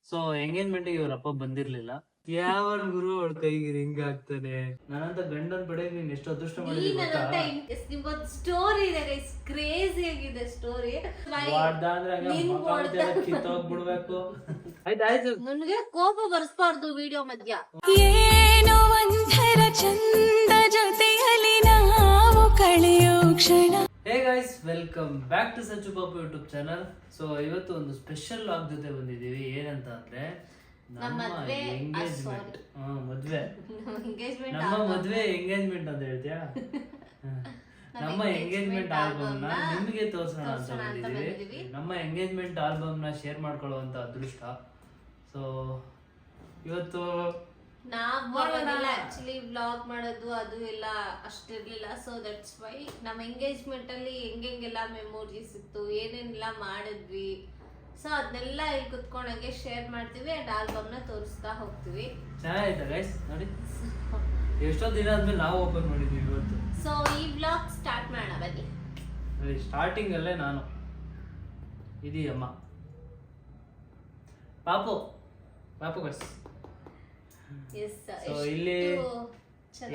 So engagement ಇವ್ರಪ್ಪ ಬಂದಿರ್ಲಿಲ್ಲ. ಯಾವನ್ ಗುರು ಅವಳ ಕೈಗೆ ರಿಂಗ್ ಆಗ್ತಾನೆ. ನನ್ನಂತ ಗಂಡನ್ ಪಡೆಗೆ ನೀನ್ ಎಷ್ಟು ಅದೃಷ್ಟ ಮಾಡಿದ್ರಿ ಗೊತ್ತಾ? ನಿಮ್ಗೊಂದು ಸ್ಟೋರಿ ಇದೆ ಗೈಸ್, ಕ್ರೇಜಿ ಆಗಿದೆ ಸ್ಟೋರಿ. ಕಿತ್ತೋಗ್ಬಿಡ್ಬೇಕು. ಆಯ್ತು ನನಗೆ ಕೋಪ ಬರ್ಸ್ಬಾರ್ದು ವಿಡಿಯೋ ಮಧ್ಯ. ಏನೋ ಒಂಥರ ಚಂದ ಜೊತೆಯಲ್ಲಿ ನಾವು ಕಳೆಯೋ ಕ್ಷಣ. Hey guys, welcome back to Sanchu Papu YouTube channel. So ಇವತ್ತು ಒಂದು ಸ್ಪೆಷಲ್ ಲಾಗ್ ಜೊತೆ ಬಂದಿದ್ದೀವಿ. ಏನಂತ ಅಂದ್ರೆ ನಮ್ಮ ಎಂಗೇಜ್ಮೆಂಟ್ ಮದ್ವೆ ಎಂಗೇಜ್ಮೆಂಟ್ ಅಂತ ಹೇಳ್ತೀಯಾ? ನಮ್ಮ ಎಂಗೇಜ್ಮೆಂಟ್ ಆಲ್ಬಮ್ ನ ನಿಮ್ಗೆ ತೋರ್ಸೋಣ ಅಂತ ಬಂದಿದ್ದೀವಿ. ನಮ್ಮ ಎಂಗೇಜ್ಮೆಂಟ್ ಆಲ್ಬಮ್ ನ ಶೇರ್ ಮಾಡ್ಕೊಳ್ಳುವಂತ ಅದೃಷ್ಟ. ಸೊ ಇವತ್ತು ಆಕ್ಚುಲಿ ವ್ಲಾಗ್ ಮಾಡೋದು ಅದು ಎಲ್ಲ ಅಷ್ಟಿರ್ಲಿಲ್ಲ. ಸೊ ದಟ್ಸ್ ವೈ ನಮ್ಮ ಎಂಗೇಜ್ಮೆಂಟ್ ಅಲ್ಲಿ ಹೆಂಗೆಲ್ಲ ಮೆಮೊರೀಸ್ ಇತ್ತು, ಏನೇನೆಲ್ಲ ಮಾಡಿದ್ವಿ, ಸೊ ಅದನ್ನೆಲ್ಲ ಇಲ್ಲಿ ಕುತ್ಕೊಂಡಂಗೆ ಶೇರ್ ಮಾಡ್ತೀವಿ ಅಂಡ್ ಆಲ್ಬಮ್ ನ ತೋರಿಸ್ತಾ ಹೋಗ್ತೀವಿ. ಚೆನ್ನಾಗಿತ್ತು ಗೈಸ್, ನೋಡಿ ಎಷ್ಟೋ ದಿನ ಆದ್ಮೇಲೆ ನಾವು ಓಪನ್ ಮಾಡಿದ್ವಿ ಇವತ್ತು. ಸೊ ಈ ವ್ಲಾಗ್ ಸ್ಟಾರ್ಟ್ ಮಾಡೋಣ ಬನ್ನಿ. ಸ್ಟಾರ್ಟಿಂಗ್ ಅಲ್ಲೇ ನಾನು ಇದೀ ಅಮ್ಮ ಪಾಪು ಗೈಸ್. ಸೊ ಇಲ್ಲಿ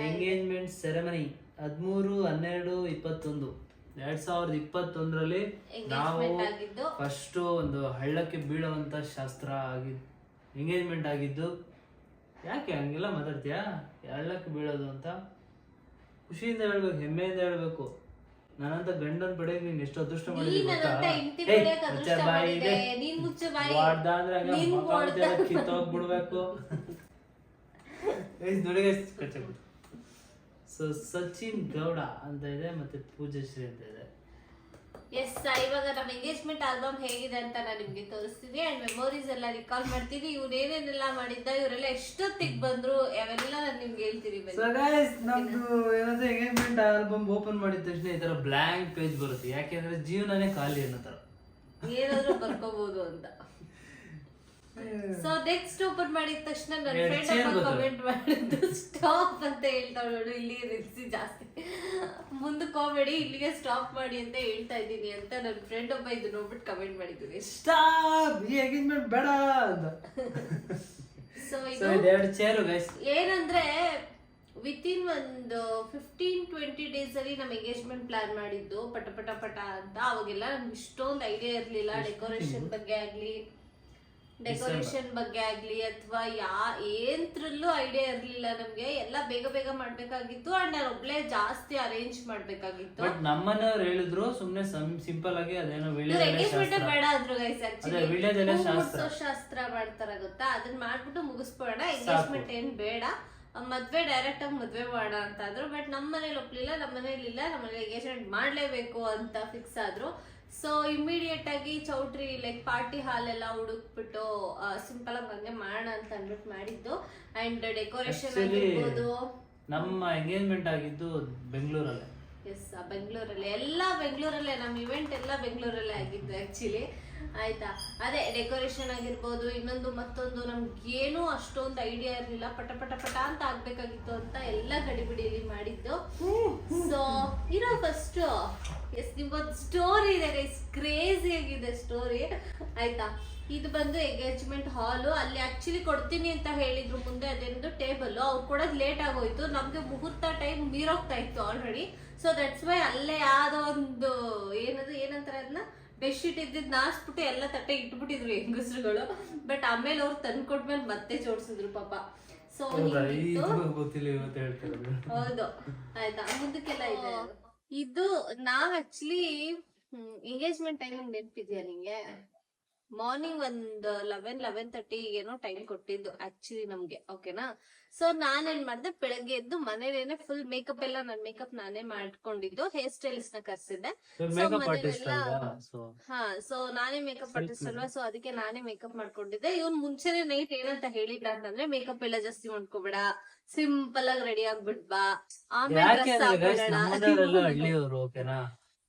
ಎಂಗೇಜ್ಮೆಂಟ್ ಸೆರೆಮನಿ 13/12/2021 ನಾವು ಫಸ್ಟ್ ಒಂದು ಹಳ್ಳಕ್ಕೆ ಬೀಳುವಂತ ಶಾಸ್ತ್ರ ಎಂಗೇಜ್ಮೆಂಟ್ ಆಗಿದ್ದು. ಯಾಕೆ ಹಂಗೆಲ್ಲ ಮಾತಾಡ್ತೀಯಾ? ಹಳ್ಳಕ್ಕೆ ಬೀಳೋದು ಅಂತ ಖುಷಿಯಿಂದ ಹೇಳ್ಬೇಕು, ಹೆಮ್ಮೆಯಿಂದ ಹೇಳ್ಬೇಕು. ನಾನಂತ ಗಂಡನ್ ಪಡೆಗೆ ನೀನ್ ಎಷ್ಟು ಅದೃಷ್ಟ ಮಾಡಿದ್ರಿ ಗೊತ್ತಾ? ಕಿತ್ತೋಗ್ಬಿಡ್ಬೇಕು. ನೋಡಿ ಸೊ ಸಚಿನ್ ಗೌಡ ಅಂತ ಇದೆ, ಮತ್ತೆ ಪೂಜಶ್ರೀ ಅಂತ ಇದೆ. ಎಸ್, ಇವಾಗ ನಮ್ಮ ಎಂಗೇಜ್ಮೆಂಟ್ ಆಲ್ಬಮ್ ಹೇಗಿದೆ ಅಂತ ನಾನು ನಿಮ್ಗೆ ತೋರಿಸ್ತೀನಿ ಅಂಡ್ ಮೆಮೊರೀಸ್ ಎಲ್ಲ ರಿಕಾಲ್ ಮಾಡ್ತೀನಿ. ಇವ್ರು ಏನೇನೆಲ್ಲ ಮಾಡಿದ್ದ, ಇವರೆಲ್ಲ ಎಷ್ಟೊತ್ತಿಗೆ ಬಂದ್ರು, ಅವೆಲ್ಲ ನಾನು ನಿಮ್ಗೆ ಹೇಳ್ತೀನಿ. ಸೊ ಗೈಸ್, ನಮ್ದು ಏನಾದ್ರು ಎಂಗೇಜ್ಮೆಂಟ್ ಆಲ್ಬಮ್ ಓಪನ್ ಮಾಡಿದ ತಕ್ಷಣ ಈ ತರ ಬ್ಲಾಂಕ್ ಪೇಜ್ ಬರುತ್ತೆ. ಯಾಕೆಂದ್ರೆ ಜೀವನನೇ ಖಾಲಿ ಅನ್ನೋ ತರ ಏನಾದ್ರು ಬರ್ಕೋಬಹುದು ಅಂತ. ಸೊ ನೆಕ್ಸ್ಟ್ ಓಪನ್ ಮಾಡಿದ ತಕ್ಷಣ ನನ್ನ ಫ್ರೆಂಡ್ ಕಮೆಂಟ್ ಮಾಡಿದ್ದು ಸ್ಟಾಪ್ ಅಂತ ಹೇಳ್ತಾವ್ ನೋಡು. ಇಲ್ಲಿ ರಿಲ್ಸಿ ಜಾಸ್ತಿ ಮುಂದೆ ಕಾಮಿಡಿ, ಇಲ್ಲಿಗೆ ಸ್ಟಾಪ್ ಮಾಡಿ ಅಂತ ಹೇಳ್ತಾ ಇದ್ದೀನಿ ಅಂತ ನನ್ನ ಫ್ರೆಂಡ್ ಒಬ್ಬ ಇದು ನೋಡ್ಬಿಟ್ಟು ಕಮೆಂಟ್ ಮಾಡಿದ್ದೀನಿ, ಸ್ಟಾಪ್ ಈ ಎಂಗೇಜ್ಮೆಂಟ್ ಬೇಡ ಅಂತ. ಸೊ ಇದು ಎರಡು ಚೇರು ಗೈಸ್. ಏನಂದ್ರೆ ವಿತಿನ್ ಒಂದು 15-20 ಡೇಸ್ ಅಲ್ಲಿ ನಮ್ಮ ಎಂಗೇಜ್ಮೆಂಟ್ ಪ್ಲಾನ್ ಮಾಡಿದ್ದು ಪಟ ಪಟ ಪಟ ಅಂತ. ಅವಾಗೆಲ್ಲ ನಮ್ಗೆ ಇಷ್ಟೊಂದು ಐಡಿಯಾ ಇರ್ಲಿಲ್ಲ. ಡೆಕೋರೇಷನ್ ಬಗ್ಗೆ ಆಗ್ಲಿ ಅಥವಾ ಏನ್ತ್ರಲ್ಲೂ ಐಡಿಯಾ ಇರ್ಲಿಲ್ಲ ನಮ್ಗೆ. ಎಲ್ಲ ಬೇಗ ಬೇಗ ಮಾಡ್ಬೇಕಾಗಿತ್ತು ಅಂಡ್ ನಾನು ಒಬ್ಳೆ ಜಾಸ್ತಿ ಅರೇಂಜ್ ಮಾಡ್ಬೇಕಾಗಿತ್ತು. ಬಟ್ ನಮ್ಮನೆಯವ್ರು ಹೇಳಿದ್ರು ಸುಮ್ನೆ ಸಿಂಪಲ್ ಆಗಿ ಅದೇನೋ ಎಂಗೇಜ್ಮೆಂಟ್ ಬೇಡ ಅಂದ್ರು ಗೈಸ್. ಆಕ್ಚುಲಿ ಶಾಸ್ತ್ರ ಮಾಡ್ತಾರ ಗೊತ್ತಾ, ಅದನ್ನ ಮಾಡ್ಬಿಟ್ಟು ಮುಗಿಸ್ಬೋಣ, ಎಂಗೇಜ್ಮೆಂಟ್ ಏನ್ ಬೇಡ, ಮದ್ವೆ ಡೈರೆಕ್ಟ್ ಆಗಿ ಮದ್ವೆ ಮಾಡೋಣ ಅಂತ ಆದ್ರು. ಬಟ್ ನಮ್ಮ ಮನೇಲಿ ಒಪ್ಲಿಲ್ಲ, ನಮ್ಮ ಮನೇಲಿ ಎಂಗೇಜ್ಮೆಂಟ್ ಮಾಡ್ಲೇಬೇಕು ಅಂತ ಫಿಕ್ಸ್ ಆದ್ರು. ಸೊ ಇಮಿಡಿಯೇಟ್ ಆಗಿ ಚೌಟ್ರಿ ಲೈಕ್ ಪಾರ್ಟಿ ಹಾಲ್ ಎಲ್ಲ ಹುಡುಕ್ಬಿಟ್ಟು ಸಿಂಪಲ್ ಆಗಿ ಹಂಗೆ ಮಾಡೋಣ ಅಂತ ಅಂದ್ಬಿಟ್ಟು ಮಾಡಿದ್ದು. ಅಂಡ್ ಡೆಕೋರೇಷನ್ ಆಗಿರ್ಬೋದು. ನಮ್ಮ ಎಂಗೇಜ್ಮೆಂಟ್ ಆಗಿದ್ದು ಬೆಂಗಳೂರಲ್ಲೇ. ಎಸ್, ಬೆಂಗಳೂರಲ್ಲೇ, ಎಲ್ಲ ಬೆಂಗಳೂರಲ್ಲೇ. ನಮ್ಮ ಇವೆಂಟ್ ಎಲ್ಲ ಬೆಂಗಳೂರಲ್ಲೇ ಆಗಿದ್ದು ಆಕ್ಚುಲಿ. ಆಯ್ತಾ, ಅದೇ ಡೆಕೋರೇಷನ್ ಆಗಿರ್ಬೋದು, ಇನ್ನೊಂದು ಮತ್ತೊಂದು ನಮ್ಗೇನು ಅಷ್ಟೊಂದು ಐಡಿಯಾ ಇರ್ಲಿಲ್ಲ. ಪಟ ಪಟ ಪಟ ಅಂತ ಆಗ್ಬೇಕಾಗಿತ್ತು ಅಂತ ಎಲ್ಲ ಗಡಿಬಿಡಿಯಲ್ಲಿ ಮಾಡಿದ್ದು. ಸೊ ಇರೋ ಫಸ್ಟ್ ಎಸ್ ನಿಮ್ಗೊಂದು ಸ್ಟೋರಿ ಇದೆ ಗೈಸ್, ಕ್ರೇಜಿ ಆಗಿದೆ ಸ್ಟೋರಿ. ಆಯ್ತಾ, ಇದು ಬಂದು ಎಂಗೇಜ್ಮೆಂಟ್ ಹಾಲು. ಅಲ್ಲಿ ಆಕ್ಚುಲಿ ಕೊಡ್ತೀನಿ ಅಂತ ಹೇಳಿದ್ರು ಮುಂದೆ, ಅದೇನದು ಟೇಬಲ್ ಅವ್ರು ಕೊಡೋದು ಲೇಟ್ ಆಗೋಯ್ತು. ನಮ್ಗೆ ಮುಹೂರ್ತ ಟೈಮ್ ಮೀರೋಗ್ತಾ ಇತ್ತು ಆಲ್ರೆಡಿ. ಸೊ ದಟ್ಸ್ ವೈ ಅಲ್ಲೇ ಯಾವ್ದೋ ಒಂದು ಏನಂತಾರೆ ಅದನ್ನ ಬೆಡ್ಶೀಟ್ ಇದ್ದಿದ್ ನಾಸ್ಬಿಟ್ಟು ಎಲ್ಲ ತಟ್ಟೆ ಇಟ್ಬಿಟ್ಟಿದ್ರು ಹೆಂಗಸ್ರುಗಳು. ಬಟ್ ಆಮೇಲೆ ಅವ್ರು ತಂದ್ಕೊಟ್ಮೇಲೆ ಮತ್ತೆ ಜೋಡ್ಸಿದ್ರು ಪಾಪ. ಸೊ ಹೌದು, ಆಯ್ತಾ, ಮುಂದಕ್ಕೆಲ್ಲ ಇದೆ. ಇದು ನಾವ್ ಆಕ್ಚುಲಿ ಎಂಗೇಜ್ಮೆಂಟ್ ಟೈಮ್ ನೆನಪಿದ್ಯಾ ನಿಂಗೆ? ಮಾರ್ನಿಂಗ್ ಒಂದು 11-11:30 ಏನೋ ಟೈಮ್ ಕೊಟ್ಟಿದ್ದು ಆಕ್ಚುಲಿ ನಮ್ಗೆ, ಓಕೆನಾ? ಸೊ ನಾನೇನ್ ಮಾಡ್ದೆ, ಬೆಳಗ್ಗೆ ಎದ್ದು ಮನೇಲೇನೆ ಫುಲ್ ಮೇಕಪ್ ಎಲ್ಲ ನನ್ ಮೇಕಪ್ ನಾನೇ ಮಾಡ್ಕೊಂಡಿದ್ದು. ಹೇರ್ ಸ್ಟೈಲಿಸ್ಟ್ ನ ಕರ್ಸಿದ್ದೆ. ಸೊ ನಾನೇ ಮೇಕಪ್ ಆರ್ಟಿಸ್ಟ್ ಅಲ್ವಾ, ಸೊ ಅದಕ್ಕೆ ನಾನೇ ಮೇಕಪ್ ಮಾಡ್ಕೊಂಡಿದ್ದೆ. ಇವ್ನ್ ಮುಂಚೆನೆ ನೈಟ್ ಏನಂತ ಹೇಳಿದ್ರ ಅಂತಂದ್ರೆ, ಮೇಕಪ್ ಎಲ್ಲ ಜಾಸ್ತಿ ಮಾಡ್ಕೋಬೇಡ, ಸಿಂಪಲ್ ಆಗಿ ರೆಡಿ ಆಗ್ಬಿಟ್ ಬಾ, ಆಮೇಲೆ ಓಕೆನಾ?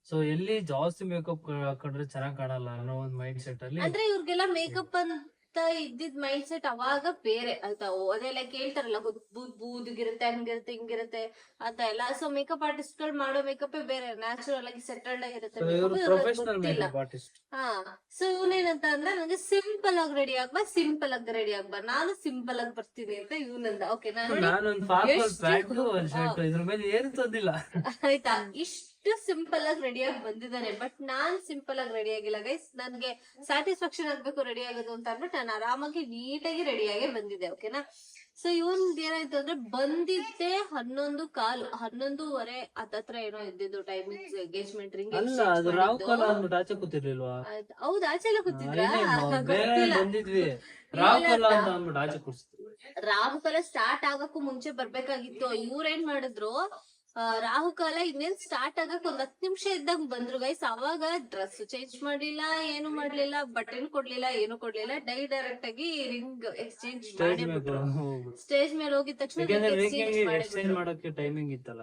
ಸೊ ಎಲ್ಲಿ ಜಾಸ್ತಿ ಮೇಕಪ್ ಹಾಕೊಂಡ್ರೆ ಚೆನ್ನಾಗ್ ಕಾಣಲ್ಲ ಅನ್ನೋ ಒಂದ್ ಮೈಂಡ್ ಸೆಟ್ ಅಲ್ಲಿ. ಅಂದ್ರೆ ಇವ್ರಿಗೆಲ್ಲ ಮೇಕಪ್ ಇದ್ದಿದ್ ಮೈಂಡ್ ಸೆಟ್ ಅವಾಗ ಬೇರೆ ಆಯ್ತಾ. ಅದೆಲ್ಲ ಕೇಳ್ತಾರಲ್ಲ ಬೂದಿಗಿರುತ್ತೆ, ಹಂಗಿರುತ್ತೆ, ಹಿಂಗಿರುತ್ತೆ ಅಂತ ಎಲ್ಲ. ಸೊ ಮೇಕಪ್ ಆರ್ಟಿಸ್ಟ್ ಗಳು ಮಾಡೋ ಮೇಕಪ್ ಬೇರೆ, ನ್ಯಾಚುರಲ್ ಆಗಿ ಸೆಟಲ್ಡ್ ಆಗಿರುತ್ತೆ ಪ್ರೊಫೆಷನಲ್ ಗೊತ್ತಿಲ್ಲ. Makeup artist. ಹಾ, ಸೊ ಇವನೇನಂತ ಅಂದ್ರೆ ನಂಗೆ ಸಿಂಪಲ್ ಆಗಿ ರೆಡಿ ಆಗ್ಬಾ, ಸಿಂಪಲ್ ಆಗಿ ರೆಡಿ ಆಗ್ಬಾ, ನಾನು ಸಿಂಪಲ್ ಆಗಿ ಬರ್ತೀನಿ ಅಂತ ಇವನಂದ. ಓಕೆ, ನಾನೊಂದು ಫಾರ್ಮಲ್ ಪ್ಯಾಂಟ್ ಒಂದು ಶರ್ಟ್, ಇದ್ರ ಮೇಲೆ ಏನು ತಂದಿಲ್ಲ ಆಯ್ತಾ. ಇಷ್ಟು ಸಿಂಪಲ್ ಆಗಿ ರೆಡಿ ಆಗಿ ಬಂದಿದ್ದಾನೆ. ಬಟ್ ನಾನ್ ಸಿಂಪಲ್ ಆಗಿ ರೆಡಿ ಆಗಿಲ್ಲ ಗೈಸ್. ನನ್ಗೆ ಸ್ಯಾಟಿಸ್ಫ್ಯಾಕ್ಷನ್ ಆಗ್ಬೇಕು ರೆಡಿ ಆಗೋದು ಅಂತ ಅಂದ್ಬಿಟ್ಟು ನಾನು ಆರಾಮಾಗಿ ನೀಟಾಗಿ ರೆಡಿಯಾಗಿ ಬಂದಿದ್ದೆ. ಓಕೆನಾ. ಸೊ ಇವನ್ ಏನಾಯ್ತು ಅಂದ್ರೆ ಬಂದಿದ್ದೆ 11:15, 11:15 ಹತ್ತತ್ರ ಏನೋ ಇದ್ದಿದ್ದು ಟೈಮಿಂಗ್ಸ್ ಎಂಗೇಜ್ಮೆಂಟ್ ರಿಂಗ್. ಅಲ್ಲ, ಅದು ರಾವ್ ಕಾಲ ಅಂದ್ಬಿಟ್ಟು ಆಚೆ ಕೂತಿರ್ಲಿಲ್ವಾ? ಹೌದು, ಆಚೆ ಎಲ್ಲ ಕೂತಿದ್ರಾ? ಬೇರೆ ಬಂದಿದ್ವಿ, ರಾವ್ ಕಾಲ ಅಂತ ಅಂದ್ಬಿಟ್ಟು ಆಚೆ ಕೂರಿಸ್ತೀವಿ. ರಾಹುಕಾಲ ಸ್ಟಾರ್ಟ್ ಆಗಕ್ಕೂ ಮುಂಚೆ ಬರ್ಬೇಕಾಗಿತ್ತು. ಇವ್ರೇನ್ ಮಾಡಿದ್ರು, ರಾಹುಕಾಲ ಇನ್ನೇನ್ ಸ್ಟಾರ್ಟ್ ಆಗಕ್ ಒಂದ್ 10 ನಿಮಿಷ ಇದ್ದಾಗ ಬಂದ್ರು ಗೈಸ್. ಅವಾಗ ಡ್ರೆಸ್ ಚೇಂಜ್ ಮಾಡ್ಲಿಲ್ಲ, ಏನು ಮಾಡ್ಲಿಲ್ಲ, ಬಟನ್ ಕೊಡ್ಲಿಲ್ಲ, ಏನು ಕೊಡ್ಲಿಲ್ಲ. ಡೈರೆಕ್ಟ್ ಆಗಿ ರಿಂಗ್ ಎಕ್ಸ್ಚೇಂಜ್ ಮಾಡಿಬಿಟ್ರು. ಸ್ಟೇಜ್ ಮೇಲೆ ಹೋಗಿದ ತಕ್ಷಣ ಎಕ್ಸ್ಚೇಂಜ್ ಮಾಡೋಕೆ ಟೈಮಿಂಗ್ ಇತ್ತಲ್ಲ.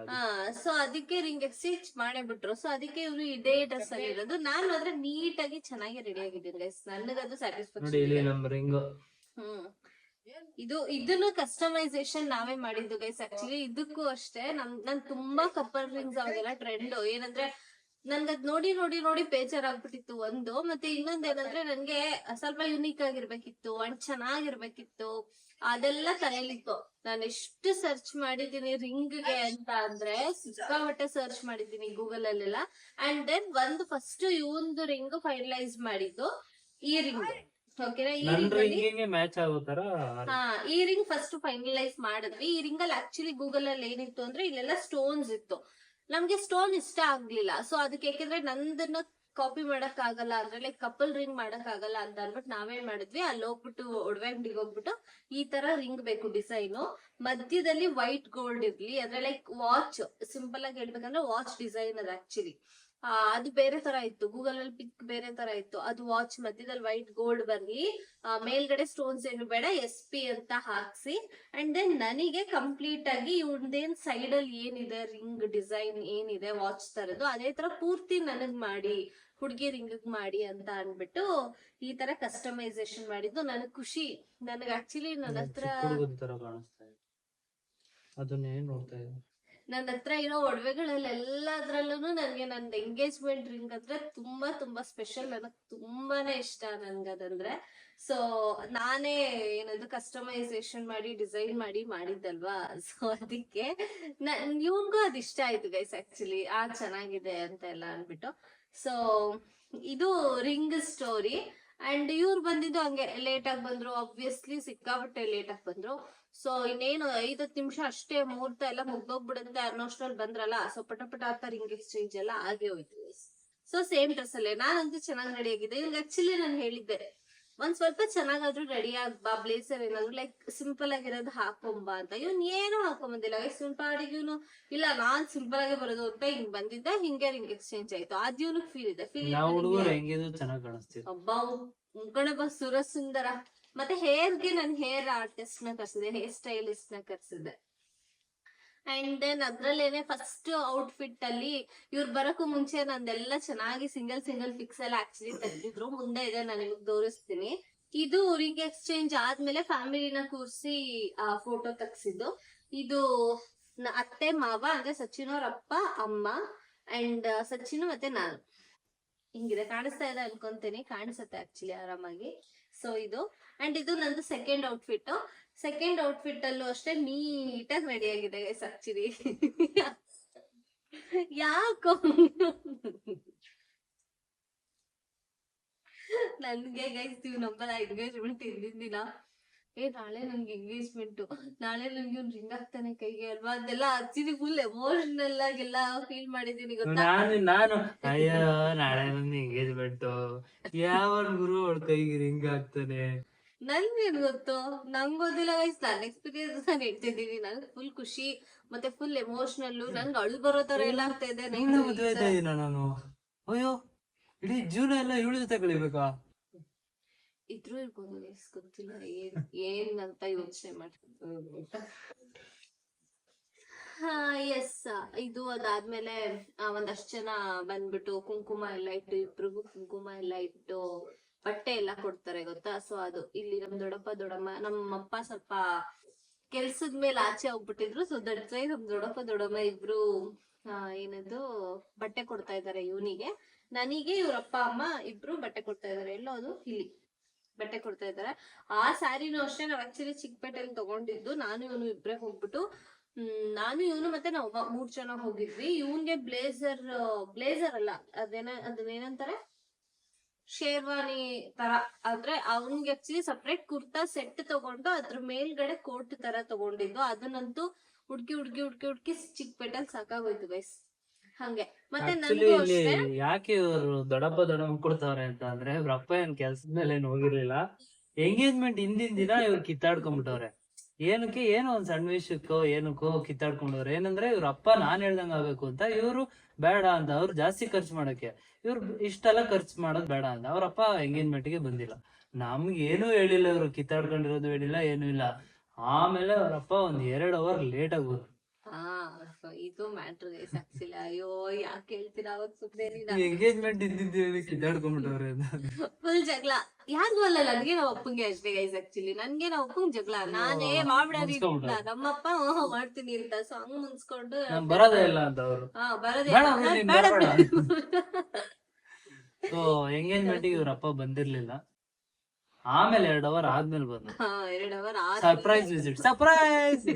ಸೊ ಅದಕ್ಕೆ ರಿಂಗ್ ಎಕ್ಸ್ಚೇಂಜ್ ಮಾಡೇ ಬಿಟ್ರು. ಸೊ ಅದಕ್ಕೆ ಇವ್ರು ಇದೇ ಡ್ರೆಸ್ ಅಲ್ಲಿ ಇರೋದು. ನಾನು ಆದ್ರೆ ನೀಟ್ ಆಗಿ ಚೆನ್ನಾಗಿ ರೆಡಿ ಆಗಿದ್ದೀನಿ ಗೈಸ್. ನನಗದು ಸ್ಯಾಟಿಸ್ಫ್ಯಾಕ್ಷನ್. ಇದನ್ನು ಕಸ್ಟಮೈಸೇಷನ್ ನಾವೇ ಮಾಡಿದ್ದು ಗೈಸ್. ಆಕ್ಚುಲಿ ಇದಕ್ಕೂ ಅಷ್ಟೇ ನನ್ ತುಂಬಾ ಕಪಲ್ ರಿಂಗ್ಸ್ ಅವಾಗೆಲ್ಲ ಟ್ರೆಂಡ್. ಏನಂದ್ರೆ ನನ್ಗದ್ ನೋಡಿ ನೋಡಿ ನೋಡಿ ಬೇಜಾರ್ ಆಗ್ಬಿಟ್ಟಿತ್ತು ಒಂದು. ಮತ್ತೆ ಇನ್ನೊಂದ್ ಏನಂದ್ರೆ ನನ್ಗೆ ಸ್ವಲ್ಪ ಯುನೀಕ್ ಆಗಿರ್ಬೇಕಿತ್ತು ಅಂಡ್ ಚೆನ್ನಾಗಿರ್ಬೇಕಿತ್ತು. ಅದೆಲ್ಲ ತಲೆಯಲ್ಲಿತ್ತು. ನಾನು ಎಷ್ಟು ಸರ್ಚ್ ಮಾಡಿದೀನಿ ರಿಂಗ್ ಗೆ ಅಂತ ಅಂದ್ರೆ ಸಿಕ್ಕಾಪಟ್ಟೆ ಸರ್ಚ್ ಮಾಡಿದೀನಿ ಗೂಗಲ್ ಅಲ್ಲೆಲ್ಲ. ಅಂಡ್ ದೆನ್ ಒಂದು ಫಸ್ಟ್ ಇವಂದು ರಿಂಗ್ ಫೈನಲೈಸ್ ಮಾಡಿದ್ದು ಈ ರಿಂಗ್. ಓಕೆನಾ. ಈ ರಿಂಗ್ ಫಸ್ಟ್ ಫೈನಲೈಸ್ ಮಾಡಿದ್ವಿ. ಈ ರಿಂಗ್ ಅಲ್ಲಿ ಆಕ್ಚುಲಿ ಗೂಗಲ್ ಅಲ್ಲಿ ಏನಿತ್ತು ಅಂದ್ರೆ ಇಲ್ಲೆಲ್ಲ ಸ್ಟೋನ್ಸ್ ಇತ್ತು. ನಮ್ಗೆ ಸ್ಟೋನ್ ಇಷ್ಟ ಆಗ್ಲಿಲ್ಲ. ಸೊ ಅದಕ್ಕೆ ಯಾಕಂದ್ರೆ ನಂದನ್ನ ಕಾಪಿ ಮಾಡಕ್ ಆಗಲ್ಲ ಅಂದ್ರೆ ಲೈಕ್ ಕಪಲ್ ರಿಂಗ್ ಮಾಡಕ್ ಆಗಲ್ಲ ಅಂತ ಅನ್ಬಿಟ್ಟು ನಾವೇನ್ ಮಾಡಿದ್ವಿ, ಅಲ್ಲಿ ಹೋಗ್ಬಿಟ್ಟು ಒಡವೆ ಅಂಗಡಿಗೆ ಹೋಗ್ಬಿಟ್ಟು ಈ ತರ ರಿಂಗ್ ಬೇಕು ಡಿಸೈನ್, ಮಧ್ಯದಲ್ಲಿ ವೈಟ್ ಗೋಲ್ಡ್ ಇರ್ಲಿ, ಅಂದ್ರೆ ಲೈಕ್ ವಾಚ್, ಸಿಂಪಲ್ ಆಗಿ ಹೇಳ್ಬೇಕಂದ್ರೆ ವಾಚ್ ಡಿಸೈನ್ ಅದು ಆಕ್ಚುಲಿ. ಅದು ಬೇರೆ ತರ ಇತ್ತು, ಗೂಗಲ್ ಅಲ್ಲಿ ಪಿಕ್ ಬೇರೆ ತರ ಇತ್ತು. ಅದು ವಾಚ್ ಮಧ್ಯದಲ್ಲಿ ವೈಟ್ ಗೋಲ್ಡ್ ಬರ್ಲಿ, ಮೇಲ್ಗಡೆ ಸ್ಟೋನ್ಸ್ ಏನು ಬೇಡ, SP ಅಂತ ಹಾಕ್ಸಿ. ಅಂಡ್ ದೆನ್ ನನಗೆ ಕಂಪ್ಲೀಟ್ ಆಗಿ ಇವ್ರದೇನ್ ಸೈಡ್ ಅಲ್ಲಿ ಏನಿದೆ ರಿಂಗ್ ಡಿಸೈನ್ ಏನಿದೆ ವಾಚ್ ತರದು ಅದೇ ತರ ಪೂರ್ತಿ ನನಗ್ ಮಾಡಿ, ಹುಡ್ಗಿ ರಿಂಗ್ ಮಾಡಿ ಅಂತ ಅನ್ಬಿಟ್ಟು ಈ ತರ ಕಸ್ಟಮೈಸೇಷನ್ ಮಾಡಿದ್ದು. ನನಗ್ ಖುಷಿ. ನನಗ್ ಆಕ್ಚುಲಿ ನನ್ನ ಹತ್ರ ಇರೋ ಒಡವೆಗಳಲ್ಲಿ ಎಲ್ಲದ್ರಲ್ಲೂ ನನ್ಗೆ ನನ್ನ ಎಂಗೇಜ್ಮೆಂಟ್ ರಿಂಗ್ ಅಂದ್ರೆ ತುಂಬಾ ತುಂಬಾ ಸ್ಪೆಷಲ್. ನನಗ್ ತುಂಬಾನೇ ಇಷ್ಟ ನನ್ಗದಂದ್ರೆ. ಸೊ ನಾನೇ ಏನದು ಕಸ್ಟಮೈಸೇಷನ್ ಮಾಡಿ ಡಿಸೈನ್ ಮಾಡಿದ್ದಲ್ವಾ. ಸೊ ಅದಕ್ಕೆ ಇವ್ನ್ಗೂ ಅದ್ ಇಷ್ಟ ಆಯ್ತು ಗೈಸ್ ಆಕ್ಚುಲಿ. ಚೆನ್ನಾಗಿದೆ ಅಂತ ಎಲ್ಲ ಅನ್ಬಿಟ್ಟು. ಸೊ ಇದು ರಿಂಗ್ ಸ್ಟೋರಿ. ಅಂಡ್ ಇವ್ರು ಬಂದಿದ್ದು ಹಂಗೆ ಲೇಟ್ ಆಗಿ ಬಂದ್ರು. ಆಬ್ವಿಯಸ್ಲಿ ಸಿಕ್ಕಾಬಟ್ಟೆ ಲೇಟ್ ಆಗಿ ಬಂದ್ರು. ಸೊ ಇನ್ನೇನು 5-10 ನಿಮಿಷ ಅಷ್ಟೇ, ಮುಹೂರ್ತ ಎಲ್ಲ ಮುಗ್ದೋಗ್ಬಿಡುತ್ತೆ ಅನ್ನೋಷ್ಟ್ರಲ್ಲಿ ಬಂದ್ರಲ್ಲ. ಸೊ ಪಟ ಅಂತ ರಿಂಗ್ ಎಕ್ಸ್ಚೇಂಜ್ ಎಲ್ಲ ಆಗೇ ಹೋಯ್ತು. ಸೊ ಸೇಮ್ ಡ್ರೆಸ್ ಅಲ್ಲೇ ನಾನಂತೂ ಚೆನ್ನಾಗಿ ರೆಡಿ ಆಗಿದ್ದೆ. ಇವ್ರಿಗೆ ಆಕ್ಚುಲಿ ನಾನು ಹೇಳಿದ್ದೆ ಒಂದ್ ಸ್ವಲ್ಪ ಚೆನ್ನಾಗಾದ್ರೂ ರೆಡಿ ಆಗ್ಬಾ, ಬ್ಲೇಸರ್ ಏನಾದ್ರು ಲೈಕ್ ಸಿಂಪಲ್ ಆಗಿರೋದು ಹಾಕೊಂಬ ಅಂತ. ಇವನ್ ಏನು ಹಾಕೊಂಬಂದಿಲ್ಲ. ಸಿಂಪಲ್ ಆಗಿ ಇವನು ಇಲ್ಲ ನಾನ್ ಸಿಂಪಲ್ ಆಗಿ ಬರೋದು ಅಂತ ಹಿಂಗ್ ಬಂದಿದ್ದ. ಹಿಂಗೆ ರಿಂಗ್ ಎಕ್ಸ್ಚೇಂಜ್ ಆಯ್ತು. ಅದ್ ಇವನಿಗೆ ಫೀಲ್ ಇದೆ. ಒಬ್ಬ ಮುಖಣಬ್ಬ ಸುರ ಸುಂದರ. ಮತ್ತೆ ಹೇರ್ಗೆ ನನ್ ಹೇರ್ ಆರ್ಟಿಸ್ಟ್ ನ ಕರ್ಸಿದೆ, ಹೇರ್ ಸ್ಟೈಲಿಸ್ಟ್ ನ ಕರ್ಸಿದೆ. ಅಂಡ್ ದೆನ್ ಅದ್ರಲ್ಲೇನೆ ಫಸ್ಟ್ ಔಟ್ಫಿಟ್ ಅಲ್ಲಿ ಇವ್ರು ಬರಕ್ಕೂ ಮುಂಚೆ ನಂದೆಲ್ಲ ಚೆನ್ನಾಗಿ ಸಿಂಗಲ್ ಪಿಕ್ಸ್ ಎಲ್ಲ ಆಕ್ಚುಲಿ ತೆಗ್ದಿದ್ರು. ಮುಂದೆ ಇದೆ, ನಾನು ನಿಮಗೆ ತೋರಿಸ್ತೀನಿ. ಇದು ರಿಂಗ್ ಎಕ್ಸ್ಚೇಂಜ್ ಆದ್ಮೇಲೆ ಫ್ಯಾಮಿಲಿನ ಕೂರ್ಸಿ ಫೋಟೋ ತೆಗ್ಸಿದ್ದು. ಇದು ಅತ್ತೆ ಮಾವ ಅಂದ್ರೆ ಸಚಿನ್ ಅವ್ರ ಅಪ್ಪ ಅಮ್ಮ ಅಂಡ್ ಸಚಿನ್ ಮತ್ತೆ ನಾನು. ಹಿಂಗಿದೆ, ಕಾಣಿಸ್ತಾ ಇದೆ ಅನ್ಕೊಂತೀನಿ. ಕಾಣಿಸುತ್ತೆ ಆಕ್ಚುಲಿ ಆರಾಮಾಗಿ. ಸೊ ಇದು ಅಂಡ್ ಇದು ನಂದು ಸೆಕೆಂಡ್ ಔಟ್ಫಿಟ್. ಸೆಕೆಂಡ್ ಔಟ್ಫಿಟ್ ಅಲ್ಲೂ ಅಷ್ಟೇ ನೀಟಾಗಿ ರೆಡಿ ಆಗಿದೆ ಗೈಸ್ ಆಕ್ಚುಲಿ. ಯಾಕೋ ನನ್ಗೆ ಗೈಸ್ ಇವ್ ನಂಬರ್ ಎಂಗೇಜ್ಮೆಂಟ್ ಹಿಂದಿನ ದಿನ ನಾಳೆ ನನ್ಗೆ ಎಂಗೇಜ್ಮೆಂಟ್, ನಾಳೆ ನನ್ಗೆ ಒಂದು ರಿಂಗ್ ಆಗ್ತಾನೆ ಕೈಗೆ ಅಲ್ವಾ, ಅದೆಲ್ಲ ಆಕ್ಚುಲಿ ಫುಲ್ ಎಮೋಷನಲ್ ಆಗೆಲ್ಲ ಫೀಲ್ ಮಾಡಿದೀನಿ ಗೊತ್ತಾ. ನಾನು ಅಯ್ಯೋ ನಾಳೆ ನನ್ಗೆ ಎಂಗೇಜ್ಮೆಂಟ್, ಯಾವ ಗುರು ಅವಳ ಕೈಗೆ ರಿಂಗ್ ಆಗ್ತಾನೆ, ನನ್ಗೇನ್ ಗೊತ್ತು, ನಂಗ್ ಗೊತ್ತಿಲ್ಲ ಗೈಸ್. ನನ್ನ ಎಕ್ಸ್ಪೀರಿಯನ್ಸ್ ನಾನು ಹೇಳ್ತಿದ್ದೀನಿ. ನನ್ಗೆ ಫುಲ್ ಖುಷಿ ಮತ್ತೆ ಫುಲ್ ಎಮೋಷನಲ್. ನನ್ಗೆ ಅಳು ಬರೋ ತರ ಎಲ್ಲ ಆಗ್ತಾ ಇದೆ. ನಾನು ಅಯ್ಯೋ ಇಡೀ ಜೀವನ ಎಲ್ಲ ಇವಳ ಜೊತೆ ಕಳಿಬೇಕಾ? ಇದ್ರು ಇರ್ಬೋದು ಗೈಸ್, ಗೊತ್ತಿಲ್ಲ ಏನ್ ಅಂತ ಯೋಚನೆ ಮಾಡ್ತೀನಿ. ಎಸ್, ಇದು ಅದಾದ್ಮೇಲೆ ಒಂದಷ್ಟು ಜನ ಬಂದ್ಬಿಟ್ಟು ಕುಂಕುಮ ಎಲ್ಲ ಇಟ್ಟು, ಇಬ್ರಿಗೂ ಕುಂಕುಮ ಎಲ್ಲ ಇಟ್ಟು ಬಟ್ಟೆ ಎಲ್ಲ ಕೊಡ್ತಾರೆ ಗೊತ್ತಾ. ಸೊ ಅದು ಇಲ್ಲಿ ನಮ್ ದೊಡ್ಡಪ್ಪ ದೊಡ್ಡಮ್ಮ, ನಮ್ಮಪ್ಪ ಸ್ವಲ್ಪ ಕೆಲ್ಸದ ಮೇಲೆ ಆಚೆ ಹೋಗ್ಬಿಟ್ಟಿದ್ರು. ಸೊ ನಮ್ ದೊಡ್ಡಪ್ಪ ದೊಡ್ಡಮ್ಮ ಇಬ್ರು ಏನದು ಬಟ್ಟೆ ಕೊಡ್ತಾ ಇದಾರೆ ಇವನಿಗೆ. ನನಗೆ ಇವ್ರ ಅಪ್ಪ ಅಮ್ಮ ಇಬ್ರು ಬಟ್ಟೆ ಕೊಡ್ತಾ ಇದಾರೆ. ಎಲ್ಲೋ ಅದು ಇಲ್ಲಿ ಬಟ್ಟೆ ಕೊಡ್ತಾ ಇದಾರೆ. ಆ ಸ್ಯಾರಿನೂ ಅಷ್ಟೇ ನಾವ್ ಆಕ್ಚುಲಿ ಚಿಕ್ಕಪೇಟೆಯಲ್ಲಿ ತಗೊಂಡಿದ್ದು. ನಾನು ಇವನು ಇಬ್ರೇ ಹೋಗ್ಬಿಟ್ಟು ನಾನು ಇವನು ಮತ್ತೆ ನಾವು 3 ಜನ ಹೋಗಿದ್ವಿ. ಇವನ್ಗೆ ಬ್ಲೇಸರ್ ಅಲ್ಲ, ಅದನ್ನೇನಂತಾರೆ, ಶೇರ್ವಾನಿ ತರ, ಅಂದ್ರೆ ಅವನ್ಗೆ ಆಕ್ಚುಲಿ ಸಪ್ರೇಟ್ ಕುರ್ತಾ ಸೆಟ್ ತಗೊಂಡು ಅದ್ರ ಮೇಲ್ಗಡೆ ಕೋಟ್ ತರ ತಗೊಂಡಿದ್ದು. ಅದನ್ನಂತೂ ಹುಡ್ಕಿ ಚಿಕ್ಕಪೇಟೆಲ್ ಸಾಕಾಗೋಯ್ತು ಗೈಸ್. ಹಂಗೆ ಮತ್ತೆ ಆಕ್ಚುಲಿ ನನಗೂ ಇಲ್ಲಿ ಅಷ್ಟೇ ಯಾಕೆ ಇವರು ದೊಡ್ಡಮ್ಮ ಕೊಡ್ತಾವ್ರೆ ಅಂತ ಅಂದ್ರೆ, ಇವ್ರ ಅಪ್ಪ ಏನ್ ಕೆಲ್ಸದ ಮೇಲೆ ಏನ್ ಹೋಗಿರ್ಲಿಲ್ಲ. ಎಂಗೇಜ್ಮೆಂಟ್ ಹಿಂದಿನ ದಿನ ಇವ್ರು ಕಿತ್ತಾಡ್ಕೊಂಡ್ಬಿಟ್ಟವ್ರೆ. ಏನಕ್ಕೆ, ಏನೋ ಒಂದ್ ಸಣ್ಣ ವಿಷಯಕ್ಕೋ ಏನಕ್ಕೋ ಕಿತ್ತಾಡ್ಕೊಂಡವ್ರೆ. ಏನಂದ್ರೆ ಇವ್ರ ಅಪ್ಪ ನಾನ್ ಹೇಳ್ದಂಗ ಆಗ್ಬೇಕು ಅಂತ, ಇವ್ರು ಬೇಡ ಅಂತ. ಅವ್ರು ಜಾಸ್ತಿ ಖರ್ಚು ಮಾಡಕ್ಕೆ, ಇವ್ರು ಇಷ್ಟೆಲ್ಲ ಖರ್ಚು ಮಾಡೋದ್ ಬೇಡ ಅಂತ ಅವ್ರಪ್ಪ ಎಂಗೇಜ್ಮೆಂಟ್ ಗೆ ಬಂದಿಲ್ಲ. ನಮ್ಗೆ ಏನೂ ಹೇಳಿಲ್ಲ, ಇವ್ರು ಕಿತ್ತಾಡ್ಕೊಂಡಿರೋದು ಹೇಳಿಲ್ಲ, ಏನೂ ಇಲ್ಲ. ಆಮೇಲೆ ಅವ್ರಪ್ಪ ಒಂದ್ 2 ಅವರ್ ಲೇಟ್ ಆಗಿ ಬಂದ್ರು. ಸೊ ಇದು ಮ್ಯಾಟ್ರ್ ಗೈಸ್ ಆಕ್ಚುಲಿ. ಅಯ್ಯೋ ಯಾಕೆ ಹೇಳ್ತೀರಾ, ಅವಾಗ ಸುಮ್ಮನೆ ಎಂಗೇಜ್ಮೆಂಟ್ ಇದ್ದಿದ್ದು ಕಿತ್ತಾಡ್ಕೊಂಡ್ಬಿಟ್ಟವ್ರೆ ಅಂತ. ಫುಲ್ ಜಗಳ. ಯಾರಿಗೂ ಅಲ್ಲ, ನನ್ಗೆ ನಾವ್ ಅಪ್ಪಂಗೆ ಅಷ್ಟೇ ಗೈಸ್. ಆಕ್ಚುಲಿ ನನ್ಗೆ ನಾವ್ ಅಪ್ಪಂಗ್ ಜಗಳ. ನಾನೇ ಮಾಡ್ಬಿಡೋದಿ ನಮ್ಮಪ್ಪ ಮಾಡ್ತೀನಿ ಅಂತ. ಸೊ ಹಂಗ್ ಮುನ್ಸ್ಕೊಂಡು ನಂಗ್ ಬರೋದೇ ಇಲ್ಲ ಅಂತ ಅವ್ರು. ಬರೋದೇ ಬೇಡ ಬಿಡು, ನೀನ್ ಬರ್ಬೇಡ. ಸೊ ಎಂಗೇಜ್ಮೆಂಟ್ ಗೆ ಇವ್ರಪ್ಪ ಬಂದಿರ್ಲಿಲ್ಲ. ಆಮೇಲೆ 2 ಅವರ್ ಆದ್ಮೇಲೆ ಬಂದ್ರು. 2 ಅವರ್ ಸರ್ಪ್ರೈಸ್ ವಿಸಿಟ್, ಸರ್ಪ್ರೈಸ್.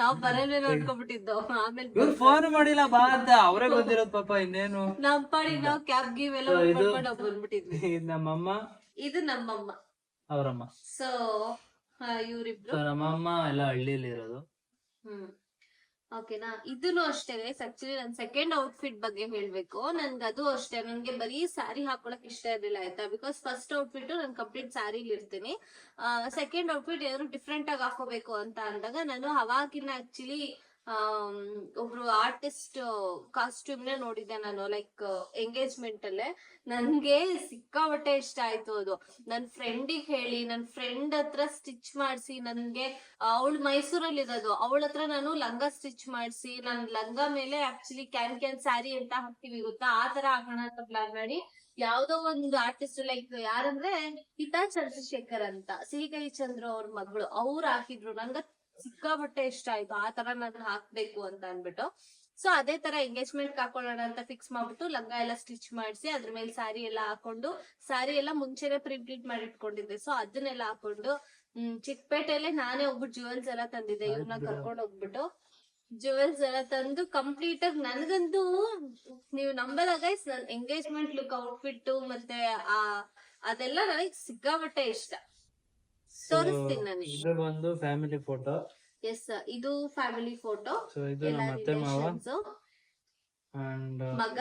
ನಾವ್ ಬರಲೇ ನೋಡ್ಕೊಂಡ್ಬಿಟ್ಟಿದ್ದೋ. ಆಮೇಲೆ ಇವ್ರು ಫೋನ್ ಮಾಡಿಲ್ಲ ಬಾ ಅಂತ, ಅವರೇ ಬಂದಿರೋದ್ ಪಾಪ. ಇನ್ನೇನು ನಮ್ ಪಾಡಿ ನಾವ್ ಕ್ಯಾಬ್ ಗೀವ್ ಎಲ್ಲ ಮಾಡ್ಕೊಂಡು ಬಂದ್ಬಿಟ್ಟಿದ್ವಿ. ಇದು ನಮ್ಮಮ್ಮ, ಇದು ನಮ್ಮಮ್ಮ, ಅವ್ರಮ್ಮ. ಸೊ ಇವ್ರಿಬ್ರು. ಸೊ ನಮ್ಮಮ್ಮ ಎಲ್ಲ ಹಳ್ಳಿಲಿ ಇರೋದು. ಓಕೆನಾ. ಇದನ್ನು ಅಷ್ಟೇ ಗೈಸ್. ಆಕ್ಚುಲಿ ನನ್ ಸೆಕೆಂಡ್ ಔಟ್ಫಿಟ್ ಬಗ್ಗೆ ಹೇಳ್ಬೇಕು. ನನ್ಗೆ ಅದು ಅಷ್ಟೇ, ನನ್ಗೆ ಬರೀ ಸ್ಯಾರಿ ಹಾಕೊಳಕ್ ಇಷ್ಟ ಇರ್ಲಿಲ್ಲ ಆಯ್ತಾ. ಬಿಕಾಸ್ ಫಸ್ಟ್ ಔಟ್ಫಿಟ್ ನಾನು ಕಂಪ್ಲೀಟ್ ಸ್ಯಾರಿಲಿ ಇರ್ತೀನಿ. ಸೆಕೆಂಡ್ ಔಟ್ಫಿಟ್ ಏನಾದ್ರು ಡಿಫ್ರೆಂಟ್ ಆಗಿ ಹಾಕೋಬೇಕು ಅಂತ ಅಂದಾಗ ನಾನು ಅವಾಗಿನ ಆಕ್ಚುಲಿ ಒಬ್ರು ಆರ್ಟಿಸ್ಟ್ ಕಾಸ್ಟ್ಯೂಮ್ ನೇ ನೋಡಿದ್ದೆ ನಾನು, ಲೈಕ್ ಎಂಗೇಜ್ಮೆಂಟ್ ಅಲ್ಲೇ. ನನ್ಗೆ ಸಿಕ್ಕಾಪಟ್ಟೆ ಇಷ್ಟ ಆಯ್ತು ಅದು. ನನ್ ಫ್ರೆಂಡಿಗೆ ಹೇಳಿ, ನನ್ ಫ್ರೆಂಡ್ ಹತ್ರ ಸ್ಟಿಚ್ ಮಾಡಿಸಿ, ನನ್ಗೆ ಅವಳು ಮೈಸೂರಲ್ಲಿ ಇರೋದು, ಅವಳ ಹತ್ರ ನಾನು ಲಂಗ ಸ್ಟಿಚ್ ಮಾಡಿಸಿ, ನನ್ ಲಂಗ ಮೇಲೆ ಆಕ್ಚುಲಿ ಕ್ಯಾನ್ ಸ್ಯಾರಿ ಅಂತ ಹಾಕ್ತಿವಿ ಗೊತ್ತಾ, ಆ ತರ ಹಾಕೋಣ ಅಂತ ಪ್ಲಾನ್ ಮಾಡಿ ಯಾವ್ದೋ ಒಂದು ಆರ್ಟಿಸ್ಟ್, ಲೈಕ್ ಯಾರಂದ್ರೆ ಹಿತಾ ಚಂದ್ರಶೇಖರ್ ಅಂತ, ಸಿಹಿಕೈ ಚಂದ್ರ ಅವ್ರ ಮಗಳು, ಅವ್ರು ಹಾಕಿದ್ರು. ನಂಗ ಸಿಕ್ಕಾಪಟ್ಟೆ ಇಷ್ಟ ಆಯ್ತು, ಆ ತರ ನಾನು ಹಾಕ್ಬೇಕು ಅಂತ ಅನ್ಬಿಟ್ಟು. ಸೊ ಅದೇ ತರ ಎಂಗೇಜ್ಮೆಂಟ್ ಹಾಕೊಳ್ಳೋಣ ಅಂತ ಫಿಕ್ಸ್ ಮಾಡ್ಬಿಟ್ಟು ಲಂಗ ಎಲ್ಲ ಸ್ಟಿಚ್ ಮಾಡಿಸಿ ಅದ್ರ ಮೇಲೆ ಸ್ಯಾರಿ ಎಲ್ಲ ಹಾಕೊಂಡು, ಸ್ಯಾರಿ ಎಲ್ಲ ಮುಂಚೆನೆ ಪ್ರಿಂಟ್ ಮಾಡಿ ಇಟ್ಕೊಂಡಿದ್ದೆ. ಸೊ ಅದನ್ನೆಲ್ಲ ಹಾಕೊಂಡು ಚಿಕ್ಕಪೇಟೆಯಲ್ಲೇ ನಾನೇ ಹೋಗ್ಬಿಟ್ಟು ಜುವೆಲ್ಸ್ ಎಲ್ಲ ತಂದಿದ್ದೆ. ಇವ್ರನ್ನ ಕರ್ಕೊಂಡು ಹೋಗ್ಬಿಟ್ಟು ಜುವೆಲ್ಸ್ ಎಲ್ಲ ತಂದು ಕಂಪ್ಲೀಟ್ ಆಗಿ, ನನ್ಗಂತೂ ನೀವು ನಂಬಲ್ಲ ಗೈಸ್, ನನ್ ಎಂಗೇಜ್ಮೆಂಟ್ ಲುಕ್ ಔಟ್ಫಿಟ್ ಮತ್ತೆ ಅದೆಲ್ಲ ನನಗೆ ಸಿಕ್ಕಾಪಟ್ಟೆ ಇಷ್ಟ. ತೋರಿಸ್ತೀನಿ ನನಗೆ. ಇದು ಬಂದು ಫ್ಯಾಮಿಲಿ ಫೋಟೋ. ಎಸ್, ಇದು ಫ್ಯಾಮಿಲಿ ಫೋಟೋ. ಸೊ ಇದು ನಮ್ಮ ಅತ್ತೆ ಮಾವ ಅಂಡ್ ಮಗ.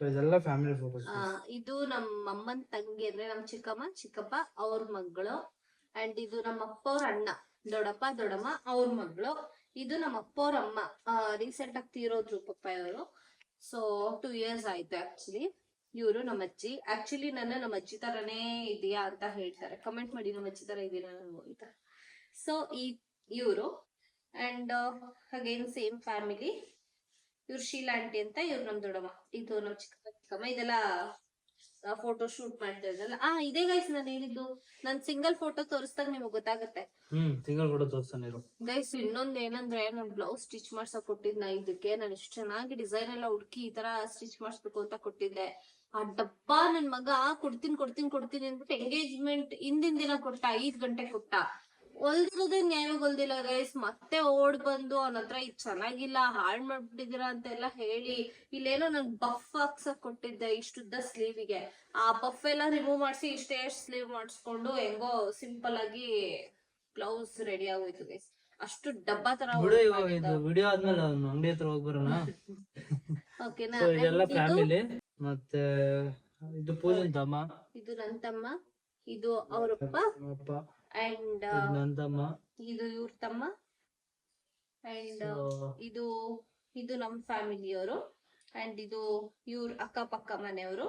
ಇದೆಲ್ಲ ಫ್ಯಾಮಿಲಿ ಫೋಟೋಸ್. ಇದು ನಮ್ಮ ಅಮ್ಮನ್ ತಂಗಿ, ಅಂದ್ರೆ ನಮ್ ಚಿಕ್ಕಮ್ಮ ಚಿಕ್ಕಪ್ಪ ಅವ್ರ ಮಗಳು. ಅಂಡ್ ಇದು ನಮ್ಮ ಅಪ್ಪ ಅವ್ರ ಅಣ್ಣ, ದೊಡ್ಡಪ್ಪ ದೊಡ್ಡಮ್ಮ ಅವ್ರ ಮಗಳು. ಇದು ನಮ್ಮ ಅಪ್ಪ ಅವ್ರ ಅಮ್ಮ, ರೀಸೆಂಟ್ ಆಗಿ ತೀರೋದ್ರು ಪಪ್ಪ ಅವರು. ಸೊ 2 years ಆಯ್ತು ಆಕ್ಚುಲಿ. ಇವರು ನಮ್ಮ ಅಜ್ಜಿ. ಆಕ್ಚುಲಿ ನಮ್ಮ ಅಜ್ಜಿ ತರನೇ ಇದೆಯಾ ಅಂತ ಹೇಳ್ತಾರೆ, ಕಮೆಂಟ್ ಮಾಡಿ ನಮ್ಮ ಅಜ್ಜಿ ತರ ಇದೀರಾ ಅಂತ. ಸೊ ಇವರು ಅಂಡ್ ಅಗೇನ್ ಸೇಮ್ ಫ್ಯಾಮಿಲಿ. ಇವ್ರು ಶೀಲಾ ಆಂಟಿ ಅಂತ, ಇವ್ರು ನಮ್ ದೊಡ್ಡಮ್ಮ, ಇದು ನಮ್ ಚಿಕ್ಕಮ್ಮ. ಇದೆಲ್ಲ ಫೋಟೋ ಶೂಟ್ ಮಾಡ್ತಾ ಇದ್ದಲ್ಲ. ಇದೇ ಗೈಸ್ ನಾನು ಹೇಳಿದ್ದು. ನನ್ ಸಿಂಗಲ್ ಫೋಟೋ ತೋರಿಸ್ದಾಗ ನಿಮಗ್ ಗೊತ್ತಾಗತ್ತೆ. ಸಿಂಗಲ್ ಫೋಟೋ ತೋರಿಸ್ತಾನೆ ಗೈಸ್. ಇನ್ನೊಂದ್ ಏನಂದ್ರೆ, ನನ್ ಬ್ಲೌಸ್ ಸ್ಟಿಚ್ ಮಾಡ್ಸಕ್ ಕೊಟ್ಟಿದ್ನ ಇದಕ್ಕೆ. ನಾನು ಇಷ್ಟು ಚೆನ್ನಾಗಿ ಡಿಸೈನ್ ಎಲ್ಲ ಹುಡುಕಿ ಈ ತರ ಸ್ಟಿಚ್ ಮಾಡಿಸ್ಬೇಕು ಅಂತ ಕೊಟ್ಟಿದ್ದೆ. ಆ ಡಬ್ಬ ನನ್ ಮಗ ಕೊಡ್ತೀನಿ ಅಂದ್ಬಿಟ್ಟು ಎಂಗೇಜ್ಮೆಂಟ್ ಹಿಂದಿನ ದಿನ ಕೊಟ್ಟ, 5 ಗಂಟೆ ಕೊಟ್ಟ. ಹೊಲ್ದಿರೋದೇ ನ್ಯಾಯವಾಗಿ ಹೊಲ್ದಿಲ್ಲ ಗೈಸ್. ಮತ್ತೆ ಓಡ್ ಬಂದು ಅವನ ಹತ್ರ ಇದು ಚೆನ್ನಾಗಿಲ್ಲ, ಹಾಳ್ ಮಾಡ್ಬಿಟ್ಟಿದೀರಾ ಅಂತೆಲ್ಲ ಹೇಳಿ, ಇಲ್ಲೇನೋ ನನ್ ಬಫ್ ಹಾಕ್ಸಕ್ ಕೊಟ್ಟಿದ್ದೆ ಇಷ್ಟುದ್ದ ಸ್ಲೀವಿಗೆ. ಆ ಬಫ್ ಎಲ್ಲ ರಿಮೂವ್ ಮಾಡಿಸಿ ಇಷ್ಟೇ ಸ್ಲೀವ್ ಮಾಡಿಸ್ಕೊಂಡು ಹೆಂಗೋ ಸಿಂಪಲ್ ಆಗಿ ಬ್ಲೌಸ್ ರೆಡಿ ಆಗೋಯ್ತು ಗೈಸ್. ಅಷ್ಟು ಡಬ್ಬ ತರ ವಿಡಿಯೋ ಆದ್ಮೇಲೆ ಅಂಗಡಿ ಹತ್ರ ಹೋಗ್ಬರೋಣ. ಓಕೆನಾ. ಇದೆಲ್ಲ ಫ್ಯಾಮಿಲಿ. ಮತ್ತೆ ಇದು ಪೂಜನ್ ತಮ್ಮ, ಇದು ನನ್ ತಮ್ಮ, ಇದು ಅವರಪ್ಪ ಅಂಡ್ ನನ್ ತಮ್ಮ, ಇದು ಇವ್ರ ತಮ್ಮ ಅಂಡ್ ಇದು ನಮ್ ಫ್ಯಾಮಿಲಿಯವರು. ಅಂಡ್ ಇದು ಇವ್ರ ಅಕ್ಕಪಕ್ಕ ಮನೆಯವರು.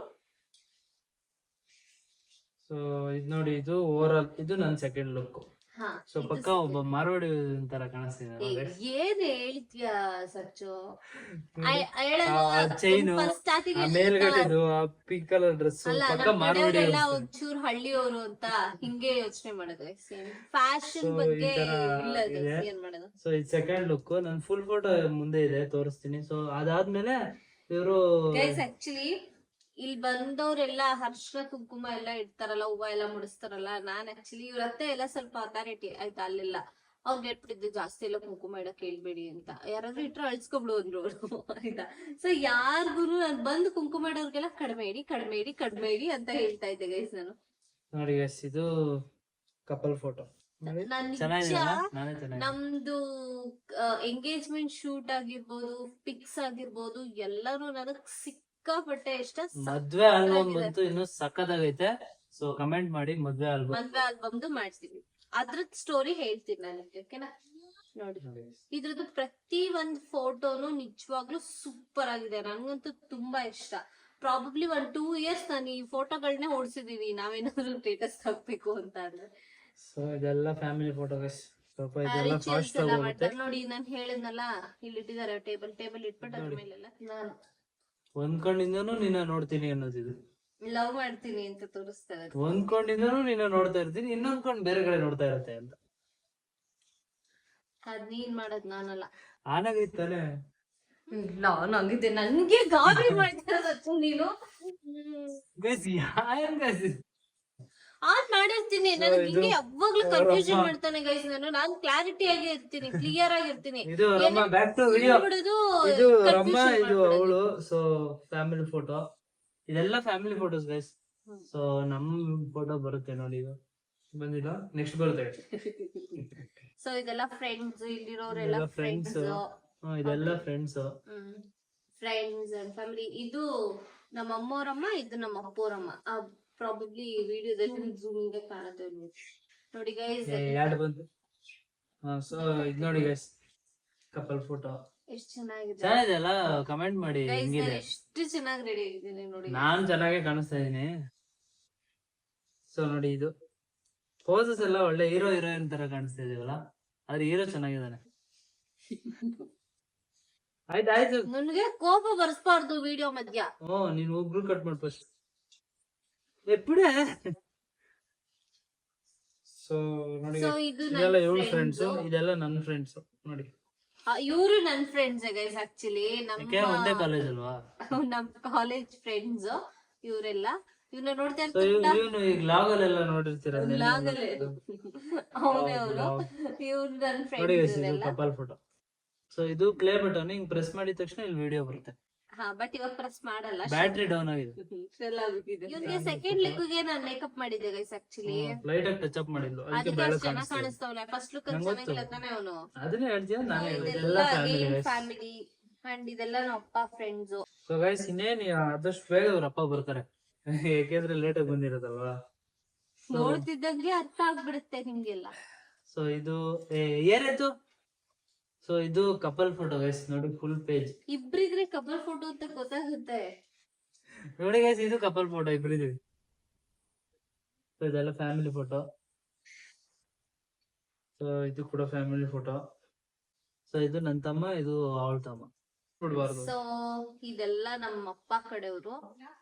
ಸೊ ಇದ್ ನೋಡಿ, ಇದು ಓವರ್ ಆಲ್ ಇದು ನನ್ ಸೆಕೆಂಡ್ ಲುಕ್. ಹಾ ಸೊ ಪಕ್ಕ ಒಬ್ಬ ಮಾರ್ವಾಡಿ ತರ ಕಾಣಿಸ್ತಿದೆ ಏನ್ ಹೇಳ್ತೀಯ ಸಚ್ಚು ಚೈನು ಸ್ಟಾರ್ಟಿಂಗ್ ಮೇಲ್ಗಡೆದು ಆ ಪಿಂಕ್ ಕಲರ್ ಡ್ರೆಸ್ ಅಲ್ಲ ಪಕ್ಕ ನಮ್ ಮಾರ್ವಾಡಿ ಕಡೆಯವರೆಲ್ಲ ಒಂಚೂರು ಹಳ್ಳಿಯವರು ಅಂತ ಹಿಂಗೆ ಯೋಚನೆ ಮಾಡೋದು ಫ್ಯಾಷನ್ ಬಗ್ಗೆ ಇಲ್ಲ guys, ಏನ್ ಮಾಡೋದು. ಸೊ ಇದು ಸೆಕೆಂಡ್ ಲುಕ್ ನನ್ ಫುಲ್ ಫೋಟೋ ಮುಂದೆ ಇದೆ ತೋರಿಸ್ತೀನಿ. ಸೊ ಅದಾದ್ಮೇಲೆ ಇವರು ಗೈಸ್ ಆಕ್ಚುಲಿ ಇಲ್ಲಿ ಬಂದವ್ರೆಲ್ಲ ಅರ್ಶಿನ ಕುಂಕುಮ ಎಲ್ಲ ಇಡ್ತಾರಲ್ಲ, ಹೂವ ಎಲ್ಲ ಮುಡಿಸ್ತಾರಲ್ಲ. ನಾನ್ ಆಕ್ಚುಲಿ ಇವ್ರ ಹತ್ರ ಎಲ್ಲ ಸ್ವಲ್ಪ ಅಥಾರಿಟಿ ಆಯ್ತಾ, ಅಲ್ಲೆಲ್ಲ ಅವ್ರಿಗೆ ಹೇಳ್ಬಿಟ್ಟಿದ್ದು ಜಾಸ್ತಿ ಎಲ್ಲ ಕುಂಕುಮ ಇಡಕ್ ಹೇಳ್ಬೇಡಿ ಅಂತ. ಯಾರಾದ್ರೂ ಇಟ್ರೆ ಅಳ್ಸ್ಕೊಬ್ಳು ಅಂದ್ರು ಅವ್ರು ಆಯ್ತಾ. ಸೊ ಯಾರ್ಗುರು ನಾನ್ ಬಂದು ಕುಂಕುಮ ಇಡೋರ್ಗೆಲ್ಲ ಕಡಿಮೆ ಇಡಿ ಅಂತ ಹೇಳ್ತಾ ಇದ್ದೆ ಗೈಸ್ ನಾನು. ನೋಡಿ ಗೈಸ್ ಇದು ಕಪಲ್ ಫೋಟೋ. ನಾನ್ ನಿಜ ನಮ್ದು ಎಂಗೇಜ್ಮೆಂಟ್ ಶೂಟ್ ಆಗಿರ್ಬೋದು, ಪಿಕ್ಸ್ ಆಗಿರ್ಬೋದು, ಎಲ್ಲಾನು ನನಗ್ ಸಿಕ್ಕಾಪಟ್ಟೆ ಇಷ್ಟ. ಮದ್ವೆ ಆಲ್ಬಮ್ ಬಂತು ಇನ್ನು ಸಕ್ಕತ್ತಾಗೈತೆ. ಸೊ ಕಮೆಂಟ್ ಮಾಡಿ ಮದ್ವೆ ಆಲ್ಬಮ್ದು ಮಾಡ್ತೀವಿ, ಅದ್ರದ್ ಸ್ಟೋರಿ ಹೇಳ್ತೀನಿ ನಾನು ನಿಮ್ಗೆ, ಓಕೆನಾ? ನೋಡಿ ಇದ್ರದ್ದು ಪ್ರತಿ ಒಂದ್ ಫೋಟೋನು ನಿಜವಾಗ್ಲೂ ಸೂಪರ್ ಆಗಿದೆ. ನನ್ಗಂತೂ ತುಂಬಾ ಇಷ್ಟ. ಪ್ರಾಬಬ್ಲಿ 1-2 years ನಾನು ಈ ಫೋಟೋಗಳನ್ನೇ ಓಡಿಸಿದೀವಿ ನಾವೇನಾದ್ರು ಸ್ಟೇಟಸ್ ಹಾಕ್ಬೇಕು ಅಂತ ಅಂದ್ರೆ. ಸೊ ಇದೆಲ್ಲ ಫ್ಯಾಮಿಲಿ ಫೋಟೋ ಗೈಸ್. ಸ್ವಲ್ಪ ಇದೆಲ್ಲ ಫಾಸ್ಟ್ ಆಗುತ್ತೆ ನೋಡಿ. ನಾನ್ ಹೇಳಿದ್ನಲ್ಲ ಇಲ್ಲಿ ಇಟ್ಟಿದ್ದಾರೆ ಟೇಬಲ್ ಇಟ್ಬಿಟ್ಟು ಅದ್ರ ಮೇಲೆಲ್ಲ ನಾನು ಒಂದ್ ಕಣ್ಣಿಂದನೂ ನಿನ್ನ ನೋಡ್ತೀನಿ ಅನ್ನೋದಿದು. ಲವ್ ಮಾಡ್ತೀನಿ ಅಂತ ತೋರಿಸ್ತಾರೆ. ಒಂದ್ ಕಣ್ಣಿಂದನೂ ನಿನ್ನ ನೋಡ್ತಾ ಇರ್ತೀನಿ, ಇನ್ನೊಂದ್ ಕಣ್ ಬೇರೆ ಕಡೆ ನೋಡ್ತಾ ಇರತ್ತೆ ಅಂತ. ಅದ್ ನೀನ್ ಮಾಡೋದ್ ನಾನಲ್ಲ. ಆನಾಗೈತಾನೆ ಇಲ್ಲ ನಂಗಿದೆ, ನನ್ಗೆ ಗಾಬರಿ ಮಾಡ್ತಿರೋದು ನೀನು. ಗೈಸ್ ಗೈಸ್ ಆನ್ ಮಾಡಿರ್ತೀನಿ. ನನಗೆ ಹಿಂಗೆ ಯಾವಾಗ್ಲೂ ಕನ್ಫ್ಯೂಷನ್ ಮಾಡ್ತಾನೆ ಗೈಸ್. ನಾನು ಕ್ಲಾರಿಟಿ ಆಗಿ ಇರ್ತೀನಿ, ಕ್ಲಿಯರ್ ಆಗಿರ್ತೀನಿ. ಇದು ರಮ್ಮ ಬ್ಯಾಕ್ ಟು ವಿಡಿಯೋ. ಇದು ರಮ್ಮ, ಇದು ಅವಳು. ಸೊ ಫ್ಯಾಮಿಲಿ ಫೋಟೋ, ಇದೆಲ್ಲ ಫ್ಯಾಮಿಲಿ ಫೋಟೋಸ್ ಗೈಸ್. ಸೊ ನಮ್ ಫೋಟೋ ಬರುತ್ತೆ ನೋಡಿ, ಇದು ಬಂದಿಲ್ಲ, ನೆಕ್ಸ್ಟ್ ಬರುತ್ತೆ. ಸೊ ಇದೆಲ್ಲ ಫ್ರೆಂಡ್ಸ್, ಇಲ್ಲಿರೋರೆಲ್ಲ ಫ್ರೆಂಡ್ಸ್. ಇದೆಲ್ಲ ಫ್ರೆಂಡ್ಸ್ ಅಂಡ್ ಫ್ಯಾಮಿಲಿ. ಇದು ನಮ್ಮ ಅಮ್ಮೋರಮ್ಮ, ಇದು ನಮ್ಮ ಅಪ್ಪೋರಮ್ಮ. ಪ್ರಾಬಬ್ಲಿ ವಿಡಿಯೋದಲ್ಲಿ ಝೂಮಿಂಗ್ ಕಾಣುತ್ತೆ ನೋಡಿ ಗೈಸ್. ಎರಡು ಬಂತು. ಸೊ ಇದು ನೋಡಿ ಗೈಸ್ ಕಪಲ್ ಫೋಟೋ. ಎಷ್ಟು ಚೆನ್ನಾಗಿದೆ, ಚೆನ್ನಾಗಿದೆಲ್ಲ. ಕಮೆಂಟ್ ಮಾಡಿ ಹೆಂಗಿದೆ. ಎಷ್ಟು ಚೆನ್ನಾಗಿ ರೆಡಿ ಆಗಿದ್ದೀನಿ ನೋಡಿ. ನಾನ್ ಚೆನ್ನಾಗಿ ಕಾಣಿಸ್ತಾ ಇದೀನಿ. ಸೊ ನೋಡಿ ಇದು ಪೋಸಸ್ ಎಲ್ಲ ಒಳ್ಳೆ ಹೀರೋಯಿನ್ ತರ ಕಾಣಿಸ್ತಾ ಇದೀವಲ್ಲ, ಆದ್ರೆ ಹೀರೋ ಚೆನ್ನಾಗಿದ್ದಾನೆ. ಆಯ್ತು ನನ್ಗೆ ಕೋಪ ಬರ್ಸ್ಬಾರ್ದು ವಿಡಿಯೋ ಮಧ್ಯ. ನೀನ್ ಒಬ್ರು ಕಟ್ ಮಾಡಿ ಫಸ್ಟ್ ಎಪ್ಪಡೆ. ಸೊ ನೋಡಿ ಇದೆಲ್ಲ ಇವಳ ಫ್ರೆಂಡ್ಸ್, ಇದೆಲ್ಲ ನನ್ನ ಫ್ರೆಂಡ್ಸ್ ನೋಡಿ. ಇವರು ನನ್ನ ಫ್ರೆಂಡ್ಸ್ ಗೈಸ್. ಆಕ್ಚುಲಿ ಒಂದೇ ಕಾಲೇಜ್ ಅಲ್ವಾ, ನಮ್ ಕಾಲೇಜ್ ಫ್ರೆಂಡ್ಸ್ ಇವರೆಲ್ಲ. ಇವ್ನ ನೋಡ್ತಾ ಇವನು ಈಗ ಲಾಗಲ್ಲೆಲ್ಲ ನೋಡಿರ್ತೀರ. ಅವನೇ ಅವನು, ಇವ್ರು ನನ್ನ ಫ್ರೆಂಡ್ಸ್ ಕಪಲ್ ಫೋಟೋ. ಸೊ ಇದು ಪ್ಲೇ ಬಟನ್, ಹಿಂಗ್ ಪ್ರೆಸ್ ಮಾಡಿದ ತಕ್ಷಣ ಇಲ್ಲಿ ವಿಡಿಯೋ ಬರುತ್ತೆ. ಬಟ್ ಇವಾಗ ಪ್ರೆಸ್ ಮಾಡಲ್ಲ, ಬ್ಯಾಟ್ರಿ ಡೌನ್ ಆಗಿದೆ. ಇವ್ನಿಗೆ ಸೆಕೆಂಡ್ ಲುಕ್ಗೆ ನಾನು ಮೇಕಪ್ ಮಾಡಿದ್ದೆ ಗೈಸ್. ಆಕ್ಚುಲಿ ಲೈಟ್ ಆಗಿ ಟಚ್ ಅಪ್ ಮಾಡಿದ್ಲು, ಅದಕ್ಕೆ ಬೆಳಕು ಕಾಣಿಸ್ತಾವಲ್ಲ. ಫಸ್ಟ್ ಲುಕ್ ಚೆನ್ನಾಗಿಲ್ಲ ತಾನೆ ಅವನು. ಅದನ್ನೇ ಹೇಳ್ತೀಯ ನಾನು. ಇದೆಲ್ಲ ಫ್ಯಾಮಿಲಿ ಅಂಡ್ ಇದೆಲ್ಲ ನಮ್ಮ ಅಪ್ಪ ಫ್ರೆಂಡ್ಸ್. ಸೊ ಗೈಸ್ ಇನ್ನೇನ್ ಆದಷ್ಟು ಬೇಗ ಅವ್ರ ಅಪ್ಪ ಬರ್ತಾರೆ, ಯಾಕೆಂದ್ರೆ ಲೇಟ್ ಆಗಿ ಬಂದಿರೋದಲ್ವಾ. ನೋಡ್ತಿದ್ದಂಗೆ ಅರ್ಥ ಆಗ್ಬಿಡುತ್ತೆ ನಿಮ್ಗೆಲ್ಲ. ಸೊ ಇದು ಏನಾಯ್ತು. ಸೊ ಇದು ಕಪಲ್ ಫೋಟೋ ಗೈಸ್ ನೋಡಿ, ಫುಲ್ ಪೇಜ್. ಇಬ್ರಿದ್ರೆ ಕಪಲ್ ಫೋಟೋ ಅಂತ ಗೊತ್ತಾಗುತ್ತೆ ನೋಡಿ ಗೈಸ್. ಇದು ಕಪಲ್ ಫೋಟೋ, ಇಬ್ರಿದ್ವಿ. ಸೊ ಇದೆಲ್ಲ ಫ್ಯಾಮಿಲಿ ಫೋಟೋ. ಸೊ ಇದು ಕೂಡ ಫ್ಯಾಮಿಲಿ ಫೋಟೋ. ಸೊ ಇದು ನನ್ನ ತಮ್ಮ, ಇದು ಅವಳ ತಮ್ಮ. ಬಿಡ್ಬಾರ್ದು. ಸೊ ಇದೆಲ್ಲ ನಮ್ಮ ಅಪ್ಪ ಕಡೆಯವರು.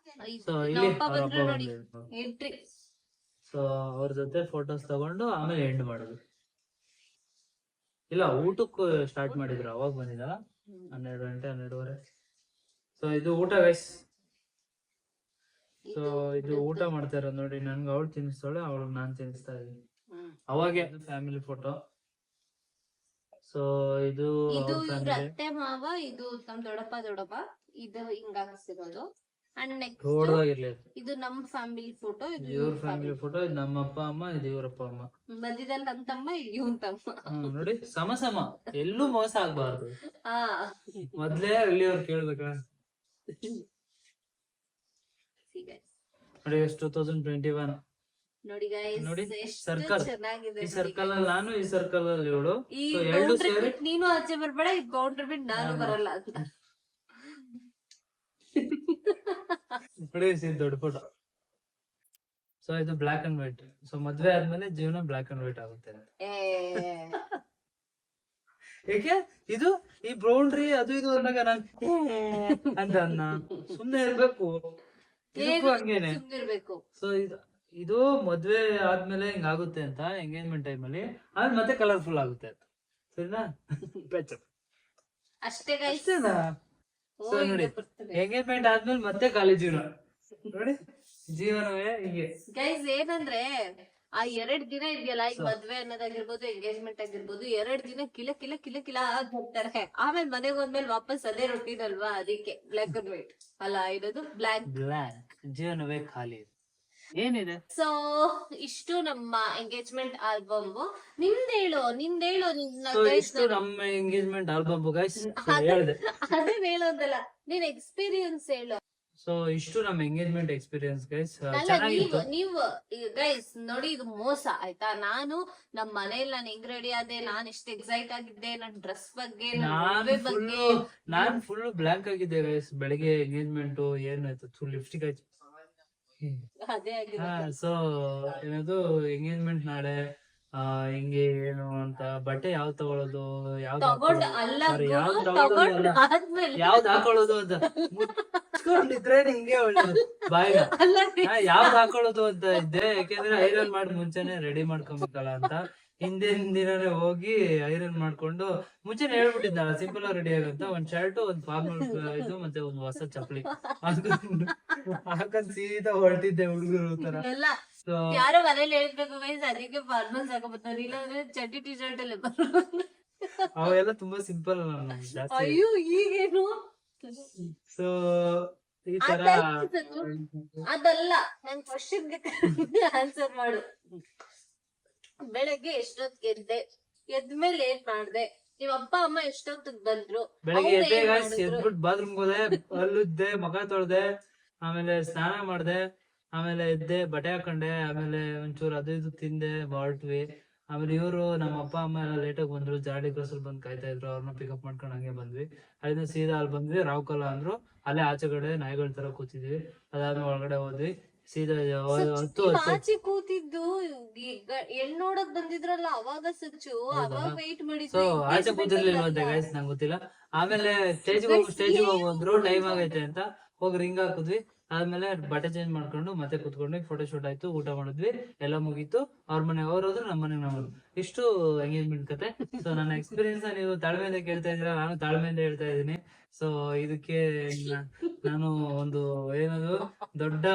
ಸೊ ಇಲ್ಲಿ ನೋಡಿ ಎಂಟ್ರಿ. ಸೊ ಅವ್ರ ಜೊತೆ ಫೋಟೋಸ್ ತಗೊಂಡು ಆಮೇಲೆ ಎಂಡ್ ಮಾಡೋದು. ಇಲ್ಲ ಊಟಕ್ಕೂ ಸ್ಟಾರ್ಟ್ ಮಾಡಿದ್ರು, ಅವಾಗ ಬಂದಿದ್ದಲ್ಲ 12 ಗಂಟೆ 12:30. ಸೊ ಇದು ಊಟ ಗೈಸ್. ಸೊ ಇದು ಊಟ ಮಾಡ್ತಾ ಇರೋದು ನೋಡಿ. ನನ್ಗೆ ಅವಳು ತಿನ್ನಿಸ್ತಾಳೆ, ಅವಳು ನಾನ್ ತಿನ್ನಿಸ್ತಾ ಇದೀನಿ. ಅವಾಗೆ ಫ್ಯಾಮಿಲಿ ಫೋಟೋ. ಸೊ ಇದು ಅತ್ತೆ ಮಾವ, ಇದು ನಮ್ ದೊಡ್ಡಪ್ಪ ಇದು ಹಿಂಗ ಹಾಕಿಸಿರೋದು. And next ದೊಡ್ಡದಾಗಿರ್ಲಿ. ಇದು ನಮ್ ಫ್ಯಾಮಿಲಿ ಫೋಟೋ. ಇದು ಇವ್ರ ಫ್ಯಾಮಿಲಿ ಫೋಟೋ. ಇದು ನಮ್ಮ ಅಪ್ಪ ಅಮ್ಮ, ಇದು ಇವ್ರಪ್ಪ ಅಮ್ಮ. ಬಂದಿದ್ದಲ್ಲ ನಮ್ ತಮ್ಮ, ಇವನ್ ತಮ್ಮ. ನೋಡಿ ಸಮ ಎಲ್ಲೂ ಮೋಸ ಆಗ್ಬಾರ್ದು. ಮೊದ್ಲೇ ಅಲ್ಲಿ ಅವ್ರು ಕೇಳ್ಬೇಕಾ ನೋಡಿ. 2021 ನೋಡಿ ಗೈಸ್, ನೋಡಿ ಸರ್ಕಲ್ ಚೆನ್ನಾಗಿದೆ. ಈ ಸರ್ಕಲ್ ಅಲ್ಲಿ ನಾನು, ಈ ಸರ್ಕಲ್ ಅಲ್ಲಿ ಇವಳು. ಈ ಬೌಂಡ್ರಿ ಬಿಟ್ಟು ನೀನು ಆಚೆ ಬರ್ಬೇಡ, ಈ ಬೌಂಡ್ರಿ ಬಿಟ್ಟು ನಾನು ಬರಲ್ಲ ಅಂತ. ನೋಡಿ ದೊಡ್ಡ ಫೋಟೋ. ಸೊ ಇದು ಬ್ಲಾಕ್ ಅಂಡ್ ವೈಟ್. ಸೊ ಮದ್ವೆ ಆದ್ಮೇಲೆ ಜೀವನ ಬ್ಲಾಕ್ ಅಂಡ್ ವೈಟ್ ಆಗುತ್ತೆ ಅಂತ. ಏಕೆ ಇದು ಈ ಬ್ರೌನ್ರಿ ಅದು ಇದು ಅಂದಾಗ ನಾನು ಅಂತ ಸುಮ್ನೆ ಇರ್ಬೇಕು. ಇದಕ್ಕೂ ಹಂಗೇನೆ. ಸೊ ಇದು ಮದ್ವೆ ಆದ್ಮೇಲೆ ಹಿಂಗಾಗುತ್ತೆ ಅಂತ ಎಂಗೇಜ್ಮೆಂಟ್ ಟೈಮಲ್ಲಿ, ಆದ್ರೆ ಮತ್ತೆ ಕಲರ್ಫುಲ್ ಆಗುತ್ತೆ ಅಂತ. ಸರಿನಾ? ಅಷ್ಟೇನಾ? ಸೊ ನೋಡಿ, ಎಂಗೇಜ್ಮೆಂಟ್ ಆದ್ಮೇಲೆ ಮತ್ತೆ ಖಾಲಿ ಜೀವನ. ನೋಡಿ ಜೀವನವೇ ಹೀಗೆ ಗೈಸ್. ಏನಂದ್ರೆ ಆ 2 ದಿನ ಇದೆಯಲ್ಲ, ಈಗ ಮದ್ವೆ ಅನ್ನೋದಾಗಿರ್ಬೋದು, ಎಂಗೇಜ್ಮೆಂಟ್ ಆಗಿರ್ಬೋದು, 2 ದಿನ ಕಿಲ ಕಿಲ ಕಿಲ ಕಿಲ ಆಗಿ ಹೋಗ್ತಾರೆ. ಆಮೇಲೆ ಮನೆಗೆ ಹೋದ್ಮೇಲೆ ವಾಪಸ್ ಅದೇ ರೊಟೀನ್ ಅಲ್ವಾ, ಅದಕ್ಕೆ ಬ್ಲಾಕ್ ಅಂಡ್ ವೈಟ್ ಅಲ್ಲ ಇರೋದು, ಬ್ಲಾಕ್ ಜೀವನವೇ ಖಾಲಿ. ಏನಿದೆ? ಸೊ ಇಷ್ಟು ನಮ್ಮ ಎಂಗೇಜ್ಮೆಂಟ್ ಆಲ್ಬಮ್. ನಿಂದೇಳು ಇಷ್ಟು ನಮ್ಮ ಎಂಗೇಜ್ಮೆಂಟ್ ಆಲ್ಬಮ್ ಗೈಸ್. ಹೇಳಿದೆ ಅದೇ ಹೇಳೋದಲ್ಲ, ನೀನ್ ಎಕ್ಸ್ಪೀರಿಯನ್ಸ್ ಹೇಳು. ಸೊ ಇಷ್ಟು ನಮ್ಮ ಎಂಗೇಜ್ಮೆಂಟ್ ಎಕ್ಸ್ಪೀರಿಯನ್ಸ್ ಗೈಸ್. ಚೆನ್ನಾಗಿತ್ತು. ನೀವು ಗೈಸ್ ನೋಡಿ, ಇದು ಮೋಸ ಆಯ್ತಾ. ನಾನು ನಮ್ಮ ಮನೇಲಿ ನಾನು ಹೆಂಗ್ ರೆಡಿ ಆದೆ, ನಾನ್ ಎಷ್ಟು ಎಕ್ಸೈಟ್ ಆಗಿದ್ದೆ, ನನ್ ಡ್ರೆಸ್ ಬಗ್ಗೆ, ನಾನ್ ಫುಲ್ ಬ್ಲಾಂಕ್ ಆಗಿದ್ದೆ ಗೈಸ್. ಬೆಳಿಗ್ಗೆ ಎಂಗೇಜ್ಮೆಂಟ್ ಏನಾಯ್ತು, ಲಿಪ್ಸ್ಟಿಕ್ ಆಯ್ತು. ಸೊ ಏನದು ಎಂಗೇಜ್ಮೆಂಟ್ ನಾಳೆ ಹಿಂಗೆ ಏನು ಅಂತ, ಬಟ್ಟೆ ಯಾವ್ ತಗೊಳ್ಳೋದು, ಯಾವ್ದು ಹಾಕೊಳ್ಳೋದು ಅಂತ ಮುಚ್ಕೊಂಡಿದ್ರೆ ಹಿಂಗೆ ಒಳ್ಳೇದು ಬಾಯಿಗ. ಯಾವ್ದು ಹಾಕೊಳ್ಳೋದು ಅಂತ ಇದ್ದೆ, ಯಾಕೆಂದ್ರೆ ಐರನ್ ಮಾಡಿ ಮುಂಚೆನೆ ರೆಡಿ ಮಾಡ್ಕೊಬೇಕಲ್ಲ ಅಂತ. ಹಿಂದಿನ ದಿನನೇ ಹೋಗಿ ಐರನ್ ಮಾಡ್ಕೊಂಡು ಮುಂಚೆನೆ ಹೇಳ್ಬಿಟ್ಟಿದ್ದ ಸಿಂಪಲ್ ಆಗಿ ರೆಡಿ ಆಗಂತ. ಒಂದ್ ಶರ್ಟ್, ಒಂದ್ ಫಾರ್ಮಲ್ ಇದು, ಮತ್ತೆ ಒಂದ್ ಹೊಸ ಚಪ್ಪಲಿ ಹಾಕೊಂಡ್ ಸೀದಾ ಹೊರಟಿದ್ದೆ ಹುಡುಗರು ತರ. ಯಾರೋ ಮನೇಲಿ ಹೇಳ್ಬೇಕು ಗೈಸ್, ಅದಕ್ಕೆ ಫಾರ್ಮಲ್ಸ್ ಹಾಕೋಬರ್ತಾರೆ, ಇಲ್ಲಾಂದ್ರೆ ಚಡ್ಡಿ ಟಿ ಶರ್ಟ್ ಅಲ್ಲೇ ಅವೆಲ್ಲ ತುಂಬಾ ಸಿಂಪಲ್ ಜಾಸ್ತಿ. ಅಯ್ಯೋ ಈಗೇನು. ಸೊ ಈ ತರ ಅದಲ್ಲ, ನನ್ ಕ್ವಶನ್ಗೆ ಆನ್ಸರ್ ಮಾಡು. ಬೆಳಗ್ಗೆ ಎಷ್ಟೊತ್ತಿಗೆ ಎದ್ಮೇಲೆ ಏನ್ ಮಾಡ್ದೆ? ನಿಮ್ ಅಪ್ಪ ಅಮ್ಮ ಎಷ್ಟೊತ್ತಿಗೆ ಬಂದ್ರು? ಬೆಳಗ್ಗೆ ಎದ್ಬಿಟ್ಟು ಬಾತ್ರೂಮ್ ಹೋದೆ, ಹಲ್ಲುದ್ದೆ, ಮುಖ ತೊಳ್ದೆ, ಆಮೇಲೆ ಸ್ನಾನ ಮಾಡ್ದೆ, ಆಮೇಲೆ ಎದ್ದೆ, ಬಟ್ಟೆ ಹಾಕೊಂಡೆ, ಆಮೇಲೆ ಒಂಚೂರು ಅದು ಇದು ತಿಂದೆ, ಹೊರಟ್ವಿ. ಆಮೇಲೆ ಇವರು ನಮ್ಮ ಅಪ್ಪ ಅಮ್ಮ ಎಲ್ಲ ಲೇಟಾಗಿ ಬಂದ್ರು, ಜಾಡಿ ಕ್ರಾಸಲ್ಲಿ ಬಂದು ಕಾಯ್ತಾ ಇದ್ರು. ಅವ್ರನ್ನ ಪಿಕಪ್ ಮಾಡ್ಕೊಂಡು ಹಂಗೆ ಬಂದ್ವಿ. ಅಲ್ಲಿಂದ ಸೀದಾ ಅಲ್ಲಿ ಬಂದ್ವಿ, ರಾವ್ಕಲ ಅಂದ್ರು, ಅಲ್ಲೇ ಆಚೆಗಡೆ ನಾಯಿಗಳ ತರ ಕೂತಿದ್ವಿ. ಅದಾದ್ಮೇಲೆ ಒಳಗಡೆ ಹೋದ್ವಿ, ಸೀದಾ ಆಚೆ ಕೂತಿದ್ದು ಹೆಣ್ ನೋಡಕ್ ಬಂದಿದ್ರಲ್ಲ ಅವಾಗ ಸಚ್ಚು, ಅವಾಗ ವೇಟ್ ಮಾಡಿ. ಸೊ ಆಚೆ ಕೂತಿರ್ಲಿಲ್ಲ ಗೈಸ್, ನಂಗೆ ಗೊತ್ತಿಲ್ಲ. ಆಮೇಲೆ ಸ್ಟೇಜಿಗೆ ಹೋದ್ರು, ಟೈಮ್ ಆಗೈತೆ ಅಂತ ಹೋಗಿ ರಿಂಗ್ ಹಾಕಿದ್ವಿ. ಆದ್ಮೇಲೆ ಬಟ್ಟೆ ಚೇಂಜ್ ಮಾಡ್ಕೊಂಡು ಮತ್ತೆ ಕುತ್ಕೊಂಡು ಫೋಟೋ ಶೂಟ್ ಆಯ್ತು, ಊಟ ಮಾಡಿದ್ವಿ, ಎಲ್ಲ ಮುಗೀತು. ಅವ್ರ ಮನೆಗೆ ಅವ್ರು ಹೋದ್ರು, ನಮ್ಮ ಮನೆಗೆ ನಾವು. ಇಷ್ಟು ಎಂಗೇಜ್ಮೆಂಟ್ ಕತೆ. ಸೊ ನನ್ನ ಎಕ್ಸ್ಪೀರಿಯನ್ಸ್ ನೀವು ತಾಳ್ಮೆಯಿಂದ ಕೇಳ್ತಾ ಇದ್ದೀರಾ, ನಾನು ತಾಳ್ಮೆಯಿಂದ ಹೇಳ್ತಾ ಇದ್ದೀನಿ. ಸೊ ಇದಕ್ಕೆ ನಾನು ಒಂದು ಏನದು ದೊಡ್ಡ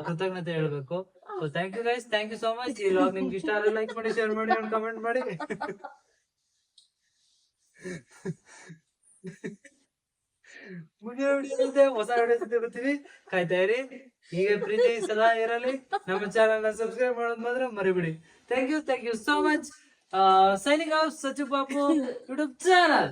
ಕೃತಜ್ಞತೆ ಹೇಳ್ಬೇಕು. So thank you guys, thank you so much. ಈ ವ್ಲಾಗ್ ನಿಮ್ಗೆ ಇಷ್ಟ ಆದ್ರೆ ಲೈಕ್ ಮಾಡಿ, ಶೇರ್ ಮಾಡಿ, ಕಮೆಂಟ್ ಮಾಡಿ. ಹೊಸ ವಿಡಿಯೋ ಬರ್ತೀವಿ, ಕಾಯ್ತಾ ಇರಿ. ಹೀಗೆ ಪ್ರೀತಿ ಸದಾ ಇರಲಿ. ನಮ್ಮ ಚಾನಲ್ ನ ಸಬ್ಸ್ಕ್ರೈಬ್ ಮಾಡೋದು ಮಾತ್ರ ಮರಿಬಿಡಿ. Thank you so much. Signing out, Sachchu Babu YouTube channel.